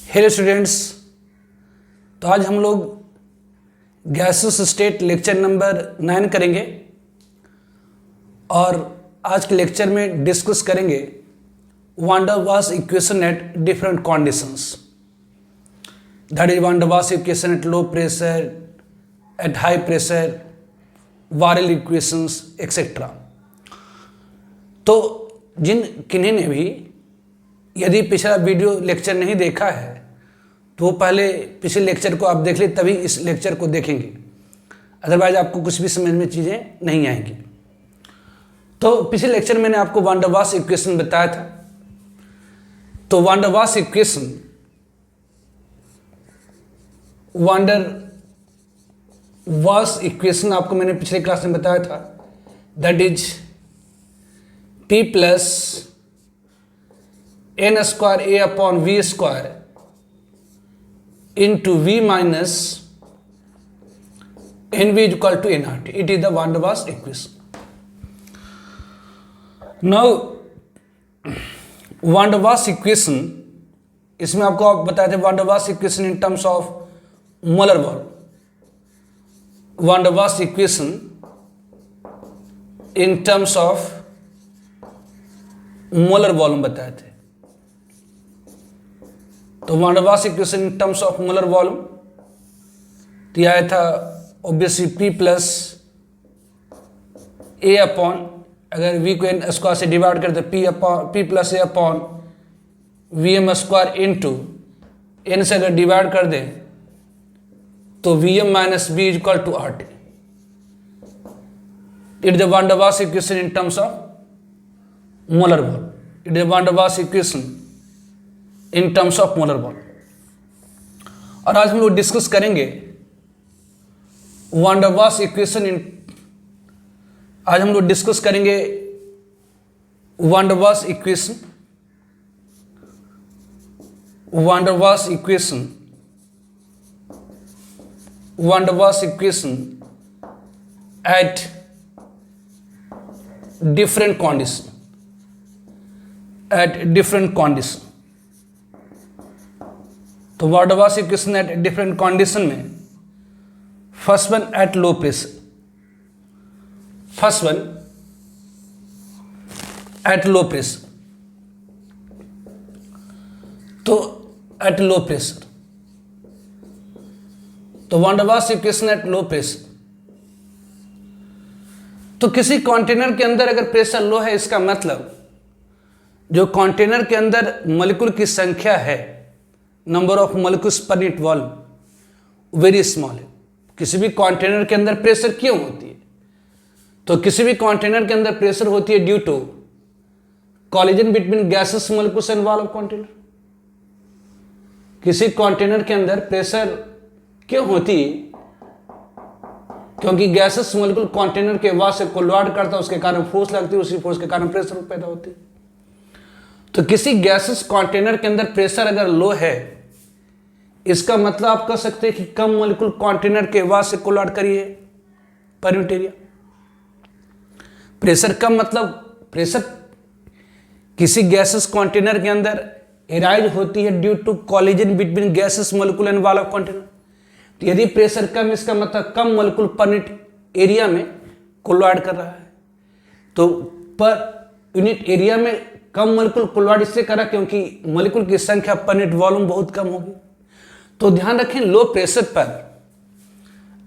Hello students. तो आज हम लोग गैसेस स्टेट लेक्चर नंबर 9 करेंगे और आज के लेक्चर में डिस्कस करेंगे van der Waals equation at different conditions. That is van der Waals equation at low pressure, at high pressure, virial equations etcetera. तो जिन किन्हीं ने भी यदि पिछला वीडियो लेक्चर नहीं देखा है तो वो पहले पिछले लेक्चर को आप देख ले, तभी इस लेक्चर को देखेंगे, अदरवाइज आपको कुछ भी समझ में चीज़ें नहीं आएंगी। तो पिछले लेक्चर में मैंने आपको वान डर वाल्स इक्वेशन बताया था। तो van der Waals equation, van der Waals equation आपको मैंने पिछले क्लास में बताया था, that is P plus n square a upon v square into v minus nv is equal to n0. It is the van der Waals equation. Now van der Waals equation, इसमें आपको आप बताए थे van der Waals equation in terms of molar volume, van der Waals equation in terms of molar volume बताए थे। तो van der Waals equation in terms of molar volume दिया आया था obviously P plus A upon, अगर V को n square से divide कर दे P plus A upon VM square into n से अगर डिवाइड कर दे तो VM minus V is equal to RT। It is the van der Waals equation in terms of molar volume. It is van der Waals equation in terms of molar volume. और आज हम लोग discuss करेंगे van der Waals equation इन, आज हम लोग discuss करेंगे van der Waals equation, van der Waals equation, van der Waals equation at different condition, at different condition. तो van der Waals equation at different condition में first one at low pressure, first one at low pressure. तो at low pressure, तो van der Waals equation at low pressure, तो किसी container के अंदर अगर pressure low है, इसका मतलब जो कंटेनर के अंदर मॉलिक्यूल की संख्या है, number of molecules per unit volume very small है। किसी भी कंटेनर के अंदर प्रेशर क्यों होती है? तो किसी भी कंटेनर के अंदर प्रेशर होती है due to collision between gases molecules and wall of container. किसी कंटेनर के अंदर प्रेशर क्यों होती है? क्योंकि गैसेस मॉलिक्यूल कंटेनर के वॉल से कोलिड करता है, उसके कारण फोर्स लगती है, उसी फोर्स के कारण प्रेशर पैदा होती है। तो किसी गैसेस कंटेनर के अंदर प्रेशर अगर लो है, इसका मतलब आप कह सकते हैं कि कम मॉलिक्यूल कंटेनर के वॉल से कोलिड करिए पर यूनिट एरिया। प्रेशर कम मतलब प्रेशर किसी गैसेस कंटेनर के अंदर एराइज होती है due to collision between gases molecule and wall of container. तो यदि प्रेशर कम, इसका मतलब कम मॉलिक्यूल पर यूनिट एरिया में कोलिड कर रहा है। तो पर यूनिट एरिया में कम मॉलिक्यूल कोलिड इससे करा क्योंकि मॉलिक्यूल की संख्या पर यूनिट वॉल्यूम बहुत कम होगी। तो ध्यान रखें, लो प्रेशर पर,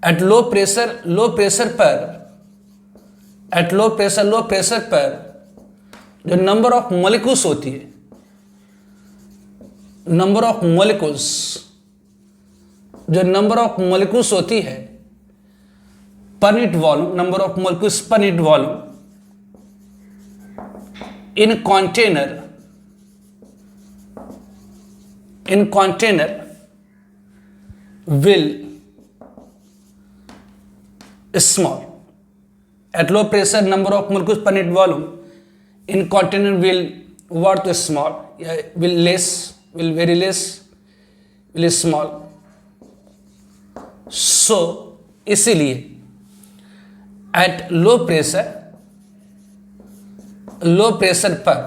एट लो प्रेशर, लो प्रेशर पर, एट लो प्रेशर पर जो नंबर ऑफ मॉलिक्यूल्स होती है, नंबर ऑफ मॉलिक्यूल्स, जो नंबर ऑफ मॉलिक्यूल्स होती है पर unit volume, number of molecules per unit volume in container will small. At low pressure, number of molecules per unit volume in container will what small, will less, will very less, will small. So इसीलिए at low pressure पर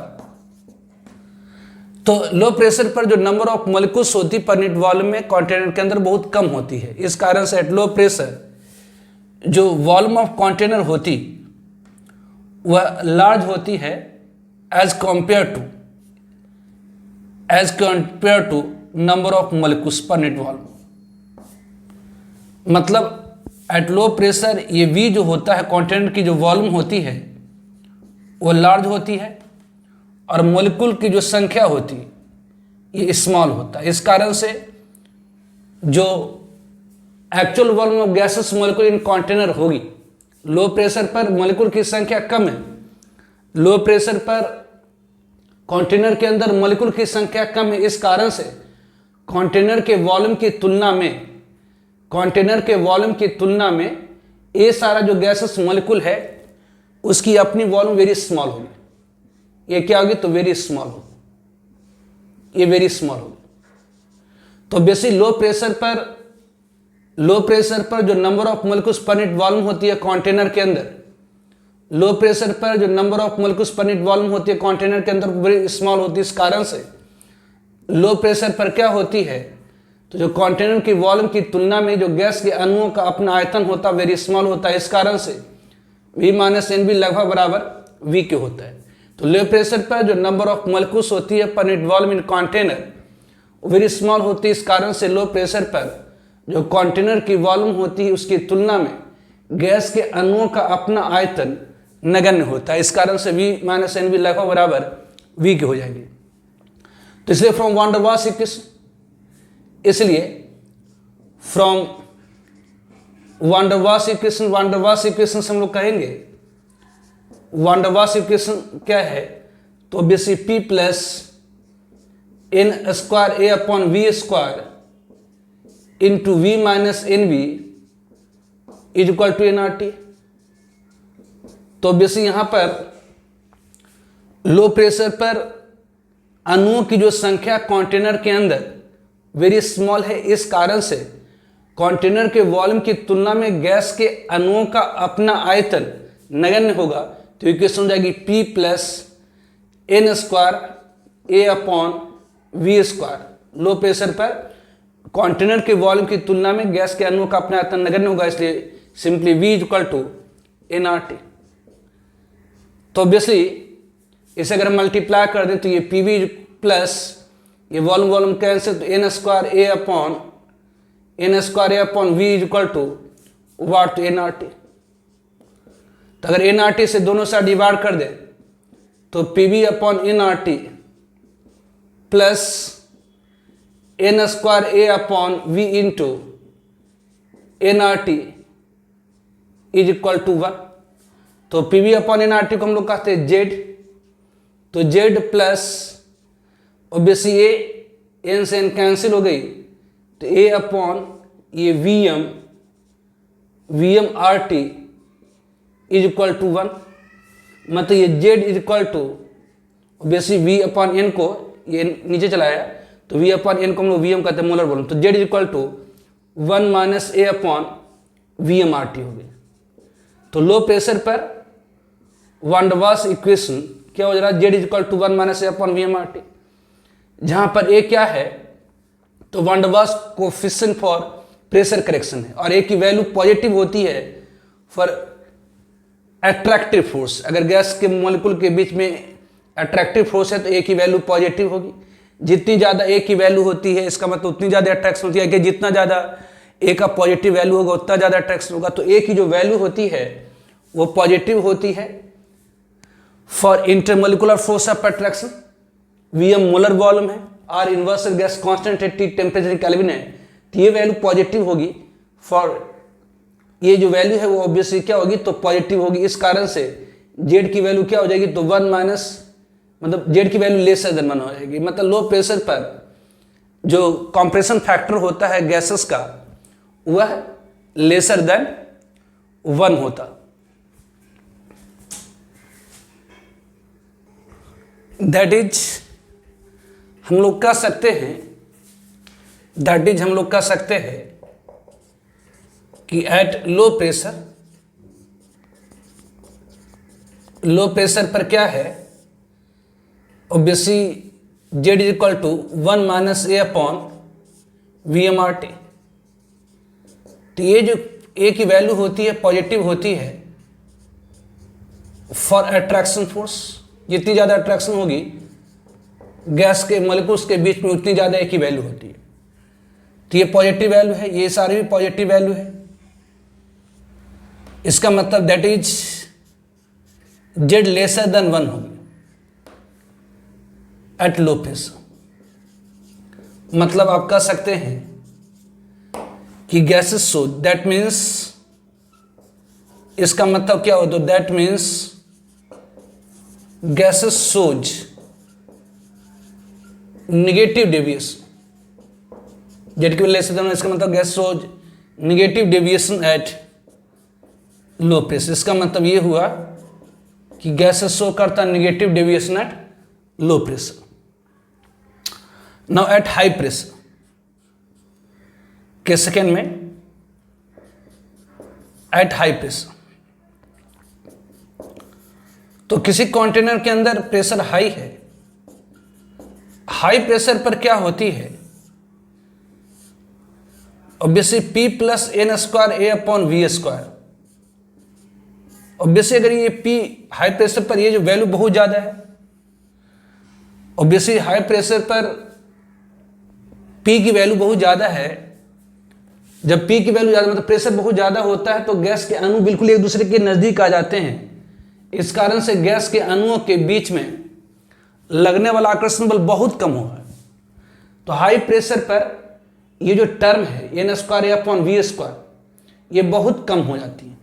तो low pressure पर जो number of molecules होती पर unit volume में container के अंदर बहुत कम होती है। इस कारण से एट लो प्रेशर जो वॉल्यूम ऑफ कंटेनर होती वह लार्ज होती है as compare to number of molecules per unit volume. मतलब एट लो प्रेशर ये V जो होता है कंटेनर की जो वॉल्यूम होती है वो लार्ज होती है और मॉलिक्यूल की जो संख्या होती है ये स्मॉल होता है। इस कारण से जो actual volume of gases molecule in container होगी, लो प्रेशर पर मॉलिक्यूल की संख्या कम है, लो प्रेशर पर कंटेनर के अंदर मॉलिक्यूल की संख्या कम है। इस कारण से कंटेनर के वॉल्यूम की तुलना में ये सारा जो गैसेस मॉलिक्यूल है उसकी अपनी वॉल्यूम वेरी स्मॉल होगी। ये क्या होगी? तो वेरी स्मॉल होगी, ये वेरी स्मॉल होगी। तो बेसिक लो प्रेशर पर जो number of molecules per unit volume होती है कंटेनर के अंदर, लो प्रेशर पर जो number of molecules per unit volume होती है कंटेनर के अंदर वेरी स्मॉल होती है। इस कारण से लो प्रेशर पर क्या होती है, तो जो कंटेनर की वॉल्यूम की तुलना में जो गैस के अणुओं का अपना आयतन होता है वेरी स्मॉल होता है। इस कारण से V माइनस एन बी लगभग बराबर V के होता है। तो लो प्रेशर पर जो नंबर ऑफ मॉलिक्यूल्स होती है पर यूनिट वॉल्यूम इन कंटेनर वेरी स्मॉल होती है। इस कारण से लो प्रेशर पर जो कंटेनर की वॉल्यूम होती है उसकी तुलना में गैस के अणुओं का अपना आयतन नगण्य होता है। इस कारण से V माइनस एन बी लगभग बराबर V के हो जाएगी। तो इसलिए from van der Waals equation, इसलिए from van der Waals equation से हम लोग कहेंगे वान डेर वाल्स इक्वेशन क्या है, तो basic P plus N square A upon V square into V minus N B is equal to nRT। तो basic यहां पर लो प्रेशर पर अणुओं की जो संख्या कंटेनर के अंदर वेरी स्मॉल है। इस कारण से कंटेनर के वॉल्यूम की तुलना में गैस के अणुओं का अपना आयतन नगण्य होगा। तो इक्वेशन हो जाएगी P plus N square A upon V square. Low pressure पर कंटेनर के वॉल्यूम की तुलना में गैस के अणुओं का अपना आयतन नगण्य होगा, इसलिए simply V is equal to nRT। तो ऑब्वियसली इसे अगर मल्टीप्लाई कर दें तो ये PV प्लस ये वॉल्यूम कैंसिल, तो N square A upon V is equal to what nRT। तो अगर nRT से दोनों साइड डिवाइड कर दे तो PV upon nRT plus N square A upon V into nRT is equal to 1। तो PV अपॉन nRT को हम लोग कहते हैं Z। तो Z plus obviously A n से n कैंसिल हो गई, तो A अपॉन ये Vm RT is equal to 1। मतलब ये Z is equal to obviously V upon n को ये नीचे चलाया तो V अपॉन n को हम लोग Vm कहते हैं मोलर वॉल्यूम। तो Z is equal to 1 minus A upon Vm RT हो गई। तो लो प्रेशर पर वान डेर वाल्स इक्वेशन क्या हो जा रहा है, Z is equal to 1 minus A upon Vm RT। जहां पर A क्या है, तो van der Waals coefficient for pressure correction है और A की वैल्यू पॉजिटिव होती है फॉर अट्रैक्टिव फोर्स। अगर गैस के मॉलिक्यूल के बीच में अट्रैक्टिव फोर्स है तो A की वैल्यू पॉजिटिव होगी। जितनी ज़्यादा A की वैल्यू होती है इसका मतलब उतनी ज़्यादा अट्रैक्शन होती है कि जितना ज़्यादा A का पॉजिटिव वैल्यू होगा उतना ज़्यादा अट्रैक्शन होगा। तो A की जो वैल्यू होती है वो पॉजिटिव होती है for intermolecular force of attraction. Vm molar volume है, R इन्वर्सल गैस कांस्टेंट है, T टेम्परेचर केल्विन है, तो ये वैल्यू पॉजिटिव होगी फॉर ये जो वैल्यू है वो ऑब्वियसली क्या होगी, तो पॉजिटिव होगी। इस कारण से Z की वैल्यू क्या हो जाएगी, तो 1 माइनस मतलब Z की वैल्यू लेसर देन 1 हो जाएगी। मतलब लो प्रेशर पर जो कंप्रेशन फैक्टर होता है गैसेस का वह लेसर देन 1 होता। दैट इज हम लोग कह सकते हैं कि एट लो प्रेशर पर क्या है, obviously Z is equal to 1 minus A upon V M R T. तो ये जो ए की वैल्यू होती है पॉजिटिव होती है फॉर अट्रैक्शन फोर्स। जितनी ज़्यादा अट्रैक्शन होगी गैस के मॉलिक्यूल्स के बीच में उतनी ज़्यादा ए की वैल्यू होती है। तो ये पॉजिटिव वैल्यू है, ये सारी भी पॉजिटिव वैल्यू है। इसका मतलब that is Z laser than 1 होगी एट लो प्रेशर। मतलब आप कह सकते हैं कि गैसेस सो, दैट मीन्स इसका मतलब क्या हो, तो that means gases shows negative deviation. Z की वैल्यू से इसका मतलब gas shows negative deviation at low pressure. इसका मतलब ये हुआ कि गैसेस शो करता negative deviation at low pressure. Now at high pressure के सेकेंड में, एट हाई प्रेशर तो किसी कंटेनर के अंदर प्रेशर हाई है। हाई प्रेशर पर क्या होती है, obviously P plus N square A upon V square. Obviously अगर ये P हाई प्रेशर पर ये जो वैल्यू बहुत ज़्यादा है, ऑब्वियसली हाई प्रेशर पर P की वैल्यू बहुत ज़्यादा है। जब P की वैल्यू ज़्यादा मतलब प्रेशर बहुत ज़्यादा होता है तो गैस के अणु बिल्कुल एक दूसरे के नज़दीक आ जाते हैं। इस कारण से गैस के अणुओं के बीच में लगने वाला आकर्षण बल बहुत कम होगा। तो हाई प्रेशर पर ये जो टर्म है N square A upon V square ये बहुत कम हो जाती है,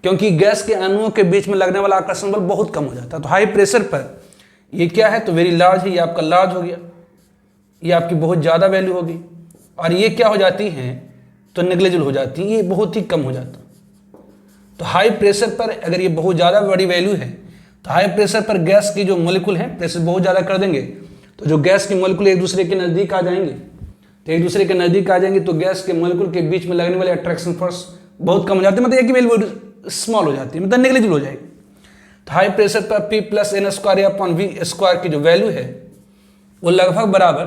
क्योंकि गैस के अणुओं के बीच में लगने वाला आकर्षण बल बहुत कम हो जाता है। तो हाई प्रेशर पर ये क्या है, तो वेरी लार्ज है, ये आपका लार्ज हो गया, ये आपकी बहुत ज़्यादा वैल्यू होगी। और ये क्या हो जाती है, तो नेग्लिजिबल हो जाती है, ये बहुत ही कम हो जाता है। तो हाई प्रेशर पर अगर ये बहुत ज़्यादा बड़ी वैल्यू है तो हाई प्रेशर पर गैस की जो मॉलिक्यूल है प्रेशर बहुत ज़्यादा कर देंगे तो जो गैस की मॉलिक्यूल एक दूसरे के नज़दीक आ जाएंगे। तो एक दूसरे के नज़दीक आ जाएंगे तो गैस के मॉलिक्यूल के बीच में लगने वाले अट्रैक्शन फोर्स बहुत कम हो जाती है, मतलब एक की वैल्यू स्मॉल हो जाती है, मतलब नेग्लिजिबल हो जाएगी। तो हाई प्रेशर पर P plus N square A upon V square की जो वैल्यू है वो लगभग बराबर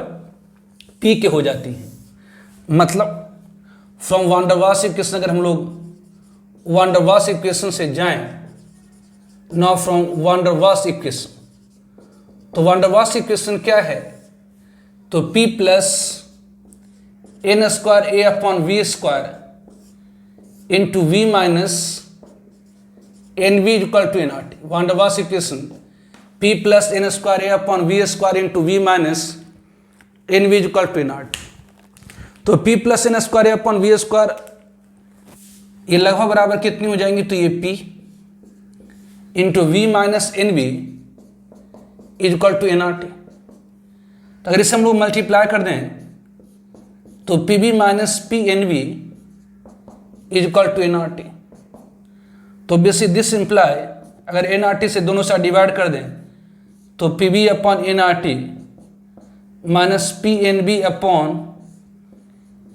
P के हो जाती है। मतलब from one der Waals equation अगर हम लोग वान डर वाल्स इक्वेशन से जाएं, now from one der Waals equation, तो वान डर वाल्स इक्वेशन क्या है, तो P plus N square A upon V square into V minus N V equal to N R T. Van der Waals equation P plus N square A upon V square into V minus N V equal to N R T. तो P plus N square A upon V square ये लगभग बराबर कितनी हो जाएंगी, तो ये P into V minus N V is equal to N R T. तो अगर इसे हम लोग मल्टीप्लाई कर दें तो P B minus P N V is equal to N R T. तो ऑब्वियसली दिस इम्प्लाई अगर एन आर टी से दोनों साइड डिवाइड कर दें तो P B upon N R T minus P N B upon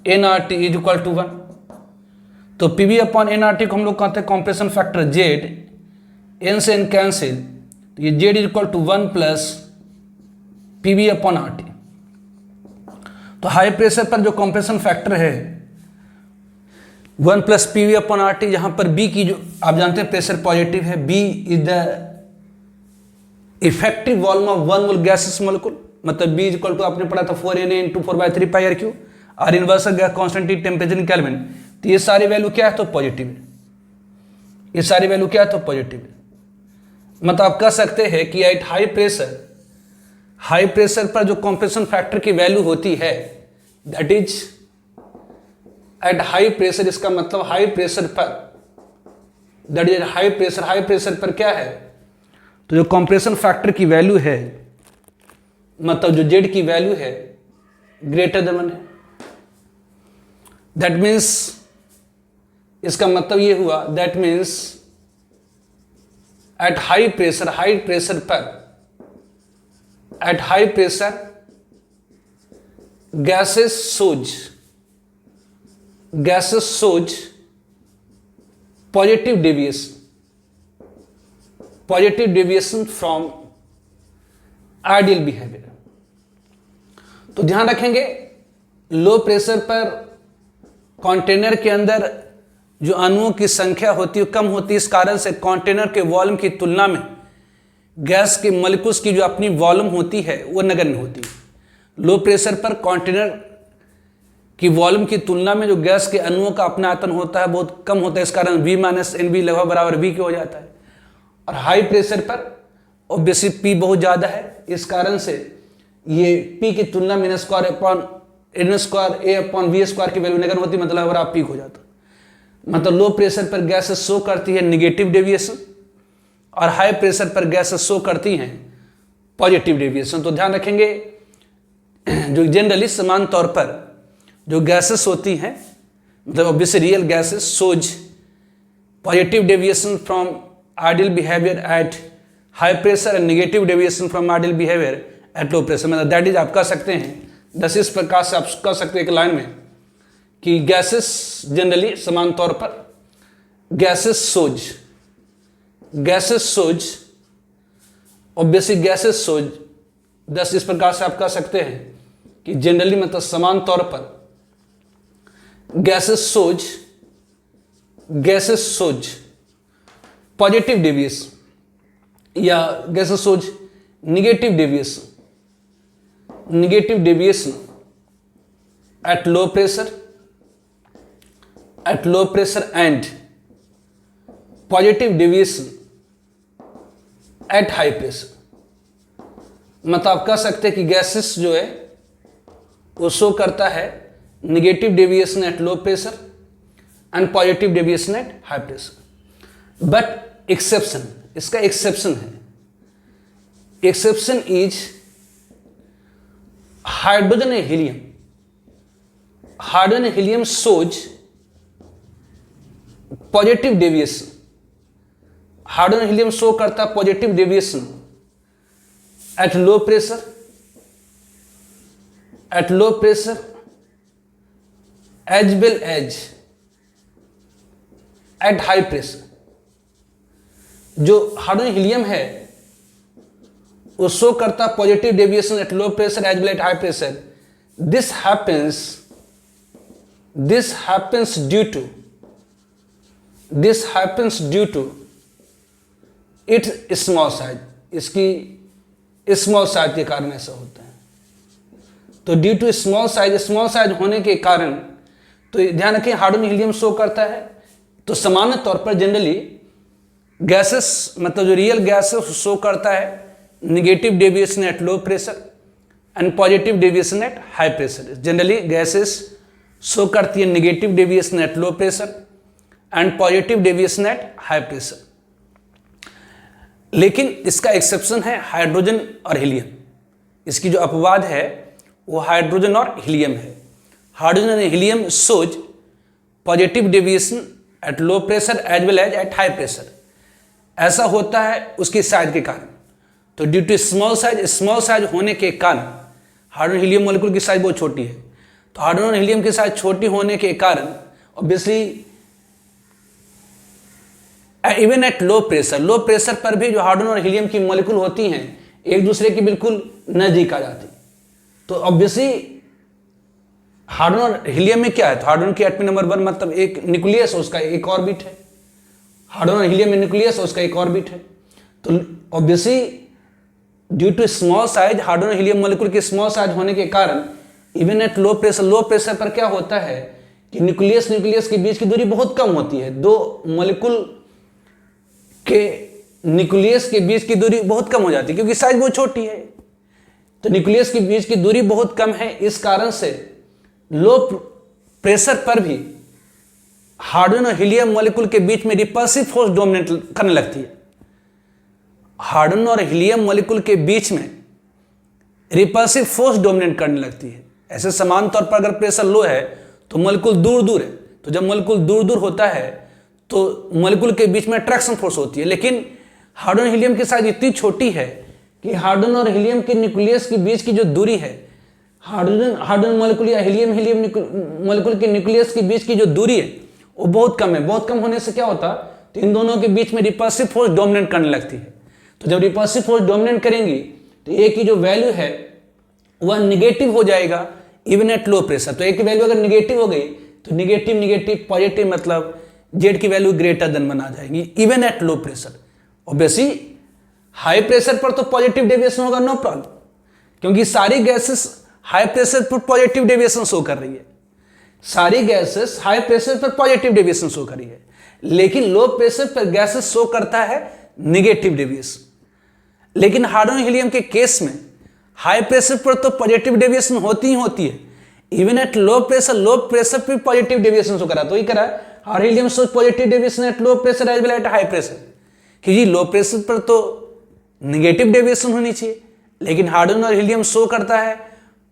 N R T is equal to 1। तो P B upon N R T को हम लोग कहते हैं कॉम्प्रेशन फैक्टर जेड, एन से एन कैंसिल, तो ये Z is equal to 1 plus P B upon R T. तो हाई प्रेशर पर जो कॉम्प्रेशन फैक्टर है 1 plus P V upon R T, जहाँ पर बी की जो आप जानते हैं प्रेशर पॉजिटिव है, B is the effective volume of one mole gases molecule, मतलब बी इज इक्वल टू आपने पढ़ा था 4 Na into 4/3 pi R cube, और universal gas constant temperature in kelvin. तो ये सारी वैल्यू क्या है, तो पॉजिटिव है, ये सारी वैल्यू क्या है, तो पॉजिटिव है। मतलब आप कह सकते हैं कि एट हाई प्रेशर पर जो कॉम्प्रेशन फैक्टर की वैल्यू होती है that is eight high pressure, इसका मतलब हाई प्रेशर पर दैट इज हाई प्रेशर पर क्या है, तो जो कॉम्प्रेशन फैक्टर की वैल्यू है, मतलब जो जेड की वैल्यू है ग्रेटर देन 1 है। दैट मीन्स इसका मतलब ये हुआ, that means at high pressure पर at high pressure gases shows positive deviation from ideal behavior। तो ध्यान रखेंगे, लो प्रेशर पर कंटेनर के अंदर जो अणुओं की संख्या होती है कम होती है, इस कारण से कंटेनर के वॉल्यूम की तुलना में गैस के मॉलिक्यूल्स की जो अपनी वॉल्यूम होती है वो नगण्य होती है। लो प्रेशर पर कंटेनर की वॉल्यूम की तुलना में जो गैस के अणुओं का अपना आयतन होता है बहुत कम होता है, इस कारण V माइनस एन बी लगभग बराबर V के हो जाता है। और हाई प्रेशर पर ऑब्वियसली P बहुत ज़्यादा है, इस कारण से ये P की तुलना में n² upon n² A upon V² की वैल्यू नगण्य होती है, मतलब बराबर पीक हो जाता है। मतलब लो प्रेशर पर गैसेस शो करती है निगेटिव डेविएशन और हाई प्रेशर पर गैसेस शो करती हैं पॉजिटिव डेविएशन। तो ध्यान रखेंगे, जो जनरली समान तौर पर जो गैसेस होती हैं, मतलब obviously real gases shows positive deviation from ideal behaviour eight high pressure and negative deviation from ideal behaviour eight low pressure. मतलब दैट इज आप कह सकते हैं, दस इस प्रकार से आप कह सकते हैं एक लाइन में कि गैसेस जनरली समान तौर पर गैसेस सोज ऑब्वियसली गैसेस सोज, दस इस प्रकार से आप कह सकते हैं कि जनरली मतलब समान तौर पर गैसेस सोज पॉजिटिव डेविएशन या gases shows negative deviation at low pressure and positive deviation at high pressure. मतलब आप कह सकते हैं कि गैसेस जो है वो शो करता है negative deviation at low pressure and positive deviation at high pressure. But exception, इसका एक्सेप्शन है, exception is hydrogen and helium. Hydrogen helium shows positive deviation, hydrogen helium show करता है positive deviation at low pressure as well as at high pressure. जो hydrogen helium है वो show करता positive deviation at low pressure as well at high pressure. This happens due to its small size, इसकी small size के कारण ऐसा होता है। तो ड्यू टू स्मॉल साइज होने के कारण, तो ध्यान रखें हाइड्रोजन हीलियम शो करता है। तो सामान्य तौर पर जनरली गैसेस मतलब जो रियल गैस है शो करता है negative deviation at low pressure and positive deviation at high pressure. Generally gases show करती है negative deviation at low pressure and positive deviation at high pressure. लेकिन इसका एक्सेप्शन है हाइड्रोजन और हीलियम। इसकी जो अपवाद है वो हाइड्रोजन और हीलियम है। हाइड्रोजन और helium shows positive deviation at low pressure as well as at high pressure. ऐसा होता है उसकी साइज के कारण। तो ड्यू टू स्मॉल साइज होने के कारण हाइड्रोजन हीलियम मॉलिक्यूल की साइज बहुत छोटी है। तो हाइड्रोजन और हीलियम की साइज छोटी होने के कारण obviously even at low pressure पर भी जो हाइड्रोजन और हीलियम की मॉलिक्यूल होती हैं एक दूसरे के बिल्कुल नजदीक आ जाती। तो ऑब्वियसली हाइड्रोजन और हीलियम में क्या है, तो हाइड्रोजन की एटमी नंबर 1 मतलब एक न्यूक्लियस, उसका एक ऑर्बिट है। हाइड्रोजन और हीलियम में न्यूक्लियस, उसका एक ऑर्बिट है। तो obviously due to small size, hydrogen और हीलियम मॉलिक्यूल के स्मॉल साइज होने के कारण इवन एट लो प्रेशर पर क्या होता है कि न्यूक्लियस के बीच की दूरी बहुत कम होती है। दो मॉलिक्यूल के न्यूक्लियस के बीच की दूरी बहुत कम हो जाती है क्योंकि साइज बहुत छोटी है। तो न्यूक्लियस के बीच की दूरी बहुत कम है, इस कारण से लो प्रेशर पर भी हाइड्रोजन और हीलियम मॉलिक्यूल के बीच में रिपल्सिव फोर्स डोमिनेट करने लगती है। हाइड्रोजन और हीलियम मॉलिक्यूल के बीच में रिपल्सिव फोर्स डोमिनेट करने लगती है। ऐसे समान तौर पर अगर प्रेशर लो है तो मॉलिक्यूल दूर है, तो जब मॉलिक्यूल दूर होता है तो मॉलिक्यूल के बीच में अट्रैक्शन फोर्स होती है। लेकिन हाइड्रोजन हीलियम की साइज इतनी छोटी है कि हाइड्रोजन और हीलियम के न्यूक्लियस के बीच की जो दूरी है, हाइड्रोजन मॉलिक्यूल या हीलियम मॉलिक्यूल के न्यूक्लियस के बीच की जो दूरी है वो बहुत कम है। बहुत कम होने से क्या होता, तो इन दोनों के बीच में रिपल्सिव फोर्स डोमिनेट करने लगती है। तो जब रिपल्सिव फोर्स डोमिनेट करेंगी तो ए की जो वैल्यू है वह निगेटिव हो जाएगा इवन एट लो प्रेशर। तो ए की वैल्यू अगर निगेटिव हो गई तो निगेटिव निगेटिव पॉजिटिव मतलब जेड की वैल्यू ग्रेटर देन बना जाएगी even at low pressure. Obviously high pressure पर तो पॉजिटिव डेविएशन होगा, नो प्रॉब्लम, क्योंकि सारी गैसेस हाई प्रेशर पर पॉजिटिव डेविएशन शो कर रही है, सारी गैसेस हाई प्रेशर पर पॉजिटिव डेविएशन शो कर रही है, लेकिन लो प्रेशर पर गैसेस शो करता है निगेटिव डेविएशन। लेकिन हाइड्रोजन हीलियम के केस में हाई प्रेशर पर तो पॉजिटिव डेविएशन होती ही होती है, इवन एट लो प्रेशर पर पॉजिटिव डेविएशन शो करा, तो ये करा और helium show positive deviation at low pressure as well at high pressure, कि लो प्रेशर पर तो निगेटिव डेविएशन होनी चाहिए, लेकिन हाइड्रोजन और हीलियम शो करता है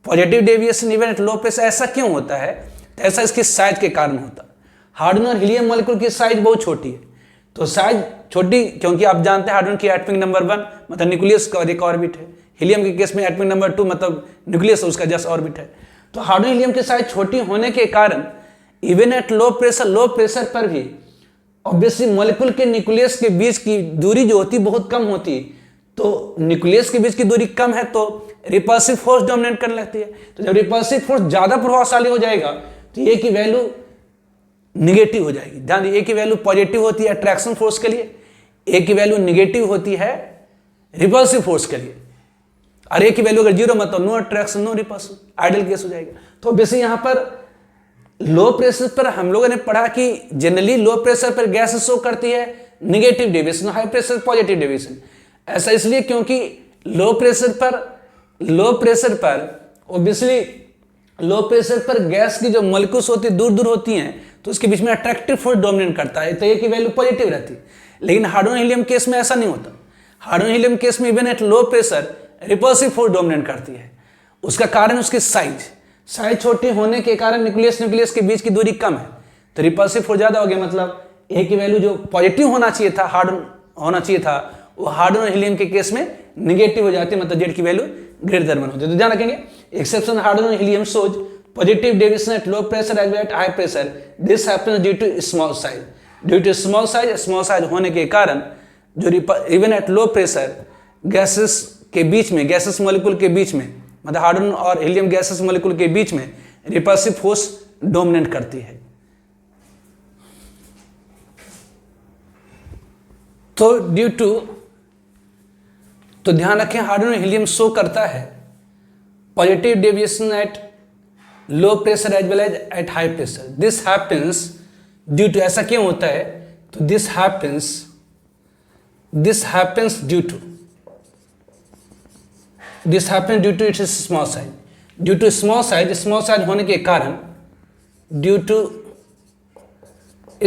positive deviation even at low pressure. ऐसा क्यों होता है? तो ऐसा इसकी साइज के कारण होता है। हाइड्रोजन और हीलियम मॉलिक्यूल की साइज बहुत छोटी है, तो साइज छोटी क्योंकि आप जानते हैं हाइड्रोजन की एटॉमिक नंबर 1 मतलब न्यूक्लियस का एक ऑर्बिट है, हीलियम के केस में एटॉमिक नंबर 2 मतलब न्यूक्लियस उसका जस्ट ऑर्बिट है। तो हाइड्रोजन हीलियम की साइज छोटी होने के कारण इवन एट लो प्रेशर पर भी ऑब्वियसली मॉलिक्यूल के न्यूक्लियस के बीच की दूरी जो होती बहुत कम होती है, तो न्यूक्लियस के बीच की दूरी कम है तो रिपल्सिव फोर्स डोमिनेट करने लगती है। तो जब रिपल्सिव फोर्स ज्यादा प्रभावशाली हो जाएगा तो ए की वैल्यू निगेटिव हो जाएगी। ध्यान दीजिए, ए की वैल्यू पॉजिटिव होती है अट्रैक्शन फोर्स के लिए, ए की वैल्यू निगेटिव होती है रिपल्सिव फोर्स के लिए, और ए की वैल्यू अगर 0 मतलब no attraction no repulsion, ideal case हो जाएगा। तो वैसे यहां पर लो प्रेशर पर हम लोगों ने पढ़ा कि जनरली लो प्रेशर पर गैस शो करती है negative deviation, high pressure positive deviation. ऐसा इसलिए क्योंकि लो प्रेशर पर ऑब्वियसली लो प्रेशर पर गैस की जो मॉलिक्यूल्स होती है दूर दूर होती हैं, तो उसके बीच में अट्रैक्टिव फोर्स डोमिनेट करता है, तो ए की वैल्यू पॉजिटिव रहती है। लेकिन हाइड्रोजन हीलियम केस में ऐसा नहीं होता। हाइड्रोजन हीलियम केस में even at low pressure repulsive force dominate करती है। उसका कारण उसकी साइज छोटी होने के कारण न्यूक्लियस के बीच की दूरी कम है, तो रिपल्सिव फोर्स ज्यादा हो गया, मतलब ए की वैल्यू जो पॉजिटिव होना चाहिए था, हार्डन होना चाहिए था, वो हाइड्रोजन और हीलियम के केस में निगेटिव हो जाती है, मतलब जेड की वैल्यू ग्रेटर देन 1 होती है। तो ध्यान रखेंगे, exception hydrogen helium shows positive deviation at low pressure as well at high pressure, this happens due to small size. Due to small size होने के कारण जो even at low pressure gases के बीच में, गैसेस मॉलिक्यूल के बीच में, मतलब हाइड्रोजन और हीलियम गैसेस मॉलिक्यूल के बीच में रिपल्सिव फोर्स डोमिनेट करती है। तो ध्यान रखें, हाइड्रोजन हीलियम शो करता है positive deviation at low pressure as well as at high pressure. This happens due to, ऐसा क्यों होता है? तो this happens due to its small size. Due to small size होने के कारण, due to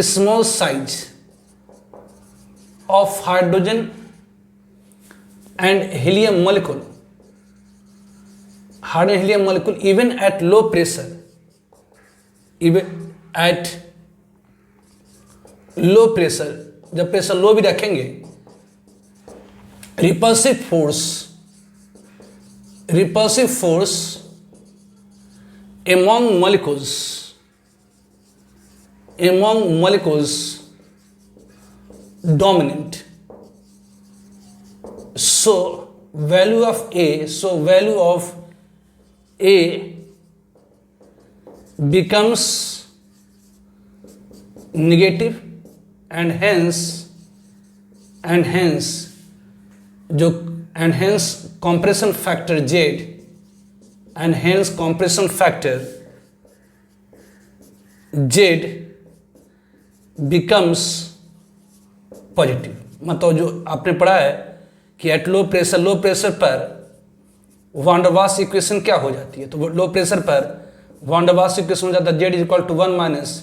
small size of hydrogen and helium molecule, hydrogen helium molecule even at low pressure, जब pressure low भी रखेंगे, repulsive force among molecules dominant, so value of A becomes negative and hence compression factor Z becomes positive. मतलब जो आपने पढ़ा है कि at low pressure पर वान डर वाल्स इक्वेशन क्या हो जाती है, तो लो प्रेशर पर वान डर वाल्स इक्वेशन हो जाता है Z = 1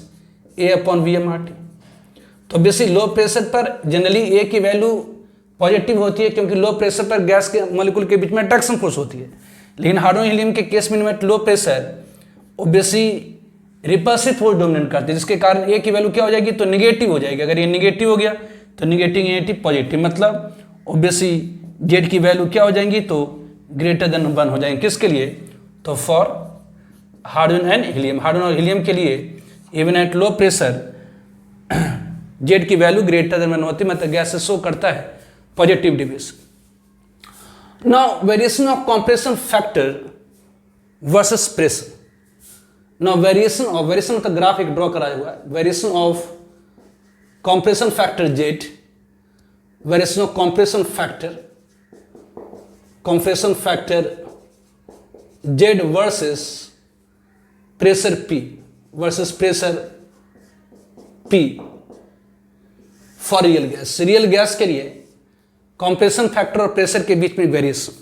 - A/VmRT। तो बेसिक लो प्रेशर पर जनरली ए की वैल्यू पॉजिटिव होती है, क्योंकि लो प्रेशर पर गैस के मॉलिक्यूल के बीच में अट्रैक्शन फोर्स होती है। लेकिन हाइड्रोजन हीलियम के केस में eight low pressure obviously repulsive force dominate करती है, जिसके कारण ए की वैल्यू क्या हो जाएगी? तो निगेटिव हो जाएगी। अगर ये निगेटिव हो गया तो निगेटिव पॉजिटिव, मतलब ऑब्वियसली जेड की वैल्यू क्या हो जाएंगी? तो ग्रेटर देन 1 हो जाएंगे। किसके लिए? तो for hydrogen and helium, hydrogen और हीलियम के लिए even at low pressure Z की वैल्यू ग्रेटर देन 1 होती है, मतलब गैस से शो करता है positive deviation. Now variation of compression factor versus pressure. Now variation का ग्राफ एक ड्रॉ कराया हुआ है, variation of compression factor Z, variation of compression factor Z versus pressure P for real gas. Real gas के लिए compression factor और pressure के बीच में वेरिएशन,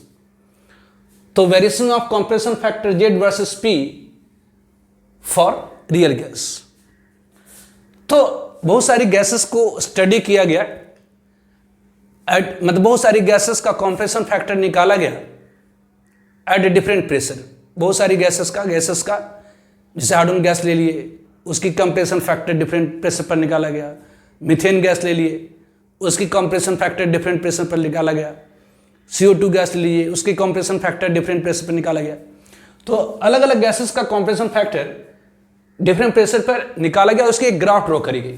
तो variation of compression factor Z versus P for real gas. तो बहुत सारी गैसेस को स्टडी किया गया, मतलब बहुत सारी गैसेस का कंप्रेशन फैक्टर निकाला गया एट डिफरेंट प्रेशर। बहुत सारी गैसेस का जैसे हाइड्रोजन गैस ले लिए, उसकी कंप्रेशन फैक्टर डिफरेंट प्रेशर पर निकाला गया। मीथेन गैस ले लिए, उसकी कंप्रेशन फैक्टर डिफरेंट प्रेशर पर निकाला गया। CO2 गैस ले लिए, उसकी कंप्रेशन फैक्टर डिफरेंट प्रेशर पर निकाला गया। तो अलग अलग गैसेस का कंप्रेशन फैक्टर डिफरेंट प्रेशर पर निकाला गया, उसकी एक ग्राफ ड्रॉ करी गई।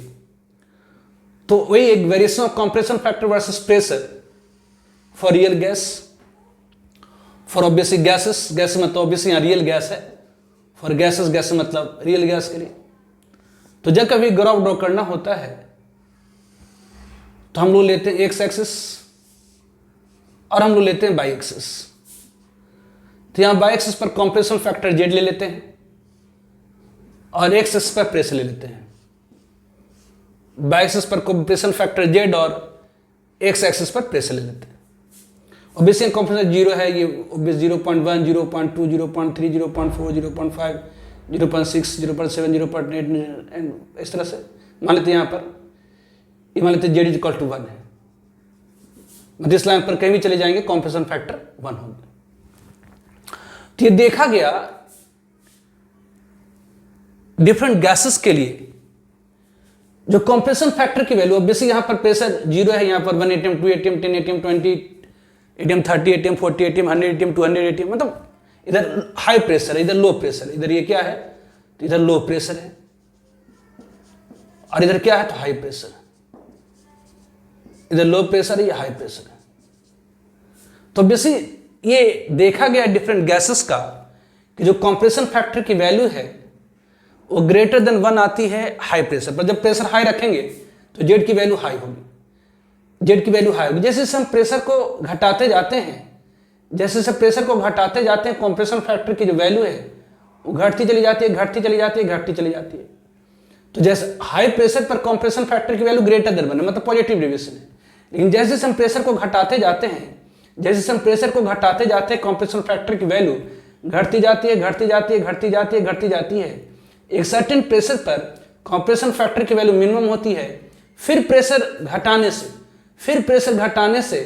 तो वही एक variation of compression factor versus pressure for real gas, for obviously gases मतलब ऑब्वियसली यहाँ रियल गैस है, फॉर गैसेस मतलब रियल गैस के लिए। तो जब कभी ग्राफ ड्रॉ करना होता है तो हम लोग लेते हैं एक्स एक्सिस और हम लोग लेते हैं वाई एक्सिस। तो यहां वाई एक्सिस पर कंप्रेशन फैक्टर जेड ले लेते हैं और एक्स एक्सिस पर प्रेशर ले लेते हैं। वाई एक्सिस पर कंप्रेशन फैक्टर जेड और एक्स एक्सिस पर प्रेशर ले लेते हैं। ऑब्वियसली कंप्रेशन जीरो है, ये 0.1, 0.2, 0.3, 0.4, 0.5, 0.6, 0.7, 0.8 एंड इस तरह से मान लेते हैं। यहाँ पर ये मान लेते हैं जेड इज इक्वल टू 1 है, मतलब इस लाइन पर कहीं भी चले जाएंगे कंप्रेशन फैक्टर 1 होगा। तो ये देखा गया डिफरेंट गैसेस के लिए जो कंप्रेशन फैक्टर की वैल्यू, ऑब्वियसली यहां पर प्रेशर जीरो है, यहां पर 1 atm, 2 atm, 10 atm, 20 atm, 30 atm, 40 atm, 100 atm, 200 atm, मतलब इधर हाई प्रेशर है, इधर लो प्रेशर है। इधर ये क्या है, तो इधर लो प्रेशर है और इधर क्या है, तो हाई प्रेशर है। इधर लो प्रेशर है, ये हाई प्रेशर है। तो बेसिकली ये देखा गया डिफरेंट गैसेस का कि जो कंप्रेशन फैक्टर की वैल्यू है वो ग्रेटर देन 1 आती है हाई प्रेशर पर। जब प्रेशर हाई रखेंगे तो जेड की वैल्यू हाई होगी, जेड की वैल्यू हाई होगी। जैसे जैसे हम प्रेशर को घटाते जाते हैं, जैसे जैसे प्रेशर को घटाते जाते हैं, कंप्रेशन फैक्टर की जो वैल्यू है वो घटती चली जाती है, घटती चली जाती है, घटती चली जाती है। तो जैसे हाई प्रेशर पर कंप्रेशन फैक्टर की वैल्यू ग्रेटर देन 1 है, मतलब पॉजिटिव डेविएशन है। लेकिन जैसे जैसे हम प्रेशर को घटाते जाते हैं, जैसे जैसे हम प्रेशर को घटाते जाते हैं, कंप्रेशन फैक्टर की वैल्यू घटती जाती है, घटती जाती है, घटती जाती है, घटती जाती है। एक सर्टेन प्रेशर पर कंप्रेशन फैक्टर की वैल्यू मिनिमम होती है, फिर प्रेशर घटाने से, फिर प्रेशर घटाने से,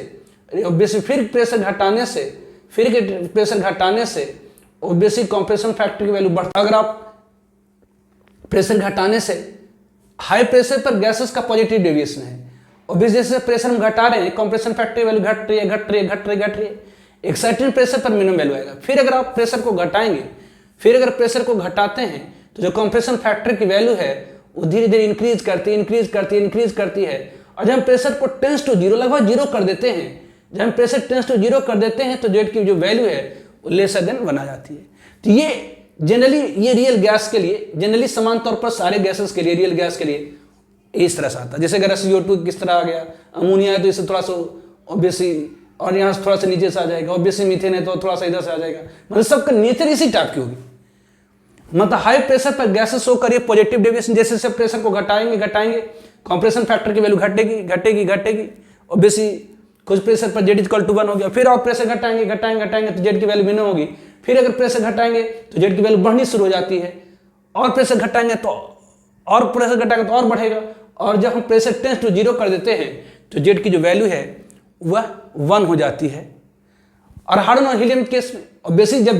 फिर प्रेशर घटाने से, फिर प्रेशर घटाने से ऑब्वियसली कंप्रेशन फैक्टर की वैल्यू बढ़ता। अगर आप प्रेशर घटाने से, हाई प्रेशर पर गैसेस का पॉजिटिव डेविएशन है, ऑब्वियसली जैसे प्रेशर हम घटा रहे हैं कंप्रेशन फैक्टर की वैल्यू घट रही है, घट रही है, घट रही है, घट रही है। एक सर्टेन प्रेशर पर मिनिमम वैल्यू आएगा। फिर अगर आप प्रेशर को घटाएंगे, फिर अगर प्रेशर को घटाते हैं तो जो कंप्रेशन फैक्टर की वैल्यू है वो धीरे धीरे इंक्रीज करती है, इंक्रीज करती है, इंक्रीज करती है। और जब हम प्रेशर को टेंस टू जीरो, लगभग जीरो कर देते हैं, जब हम प्रेशर टेंस टू जीरो कर देते हैं तो जेड की जो वैल्यू है वो लेसर देन 1 आ जाती है। तो ये जनरली ये रियल गैस के लिए, जनरली समान तौर पर सारे गैसेस के लिए, रियल गैस के लिए इस तरह से आता है। जैसे अगर CO2 किस तरह आ गया, अमोनिया है तो इससे थोड़ा सा ऑब्वियसली और यहाँ से थोड़ा सा नीचे से आ जाएगा, ऑब्वियसली मीथेन है तो थोड़ा सा इधर से आ जाएगा। मतलब सबका नेचर इसी टाइप की होगी। मतलब हाई प्रेशर पर गैसेस शो करिए पॉजिटिव डेविएशन, जैसे जैसे प्रेशर को घटाएंगे घटाएंगे कंप्रेशन फैक्टर की वैल्यू घटेगी घटेगी घटेगी। ऑब्वियसली कुछ प्रेशर पर जेड इक्वल टू 1 हो गया, फिर आप प्रेशर घटाएंगे घटाएंगे घटाएंगे तो जेड की वैल्यू मिनिमम होगी। फिर अगर प्रेशर घटाएंगे तो जेड की वैल्यू बढ़नी शुरू हो जाती है, और प्रेशर घटाएंगे तो और प्रेशर घटाएंगे तो और बढ़ेगा। और जब हम प्रेशर टेंस टू जीरो कर देते हैं तो जेड की जो वैल्यू है वह 1 हो जाती है। और हाइड्रोजन और हीलियम केस में ऑब्वियसली जब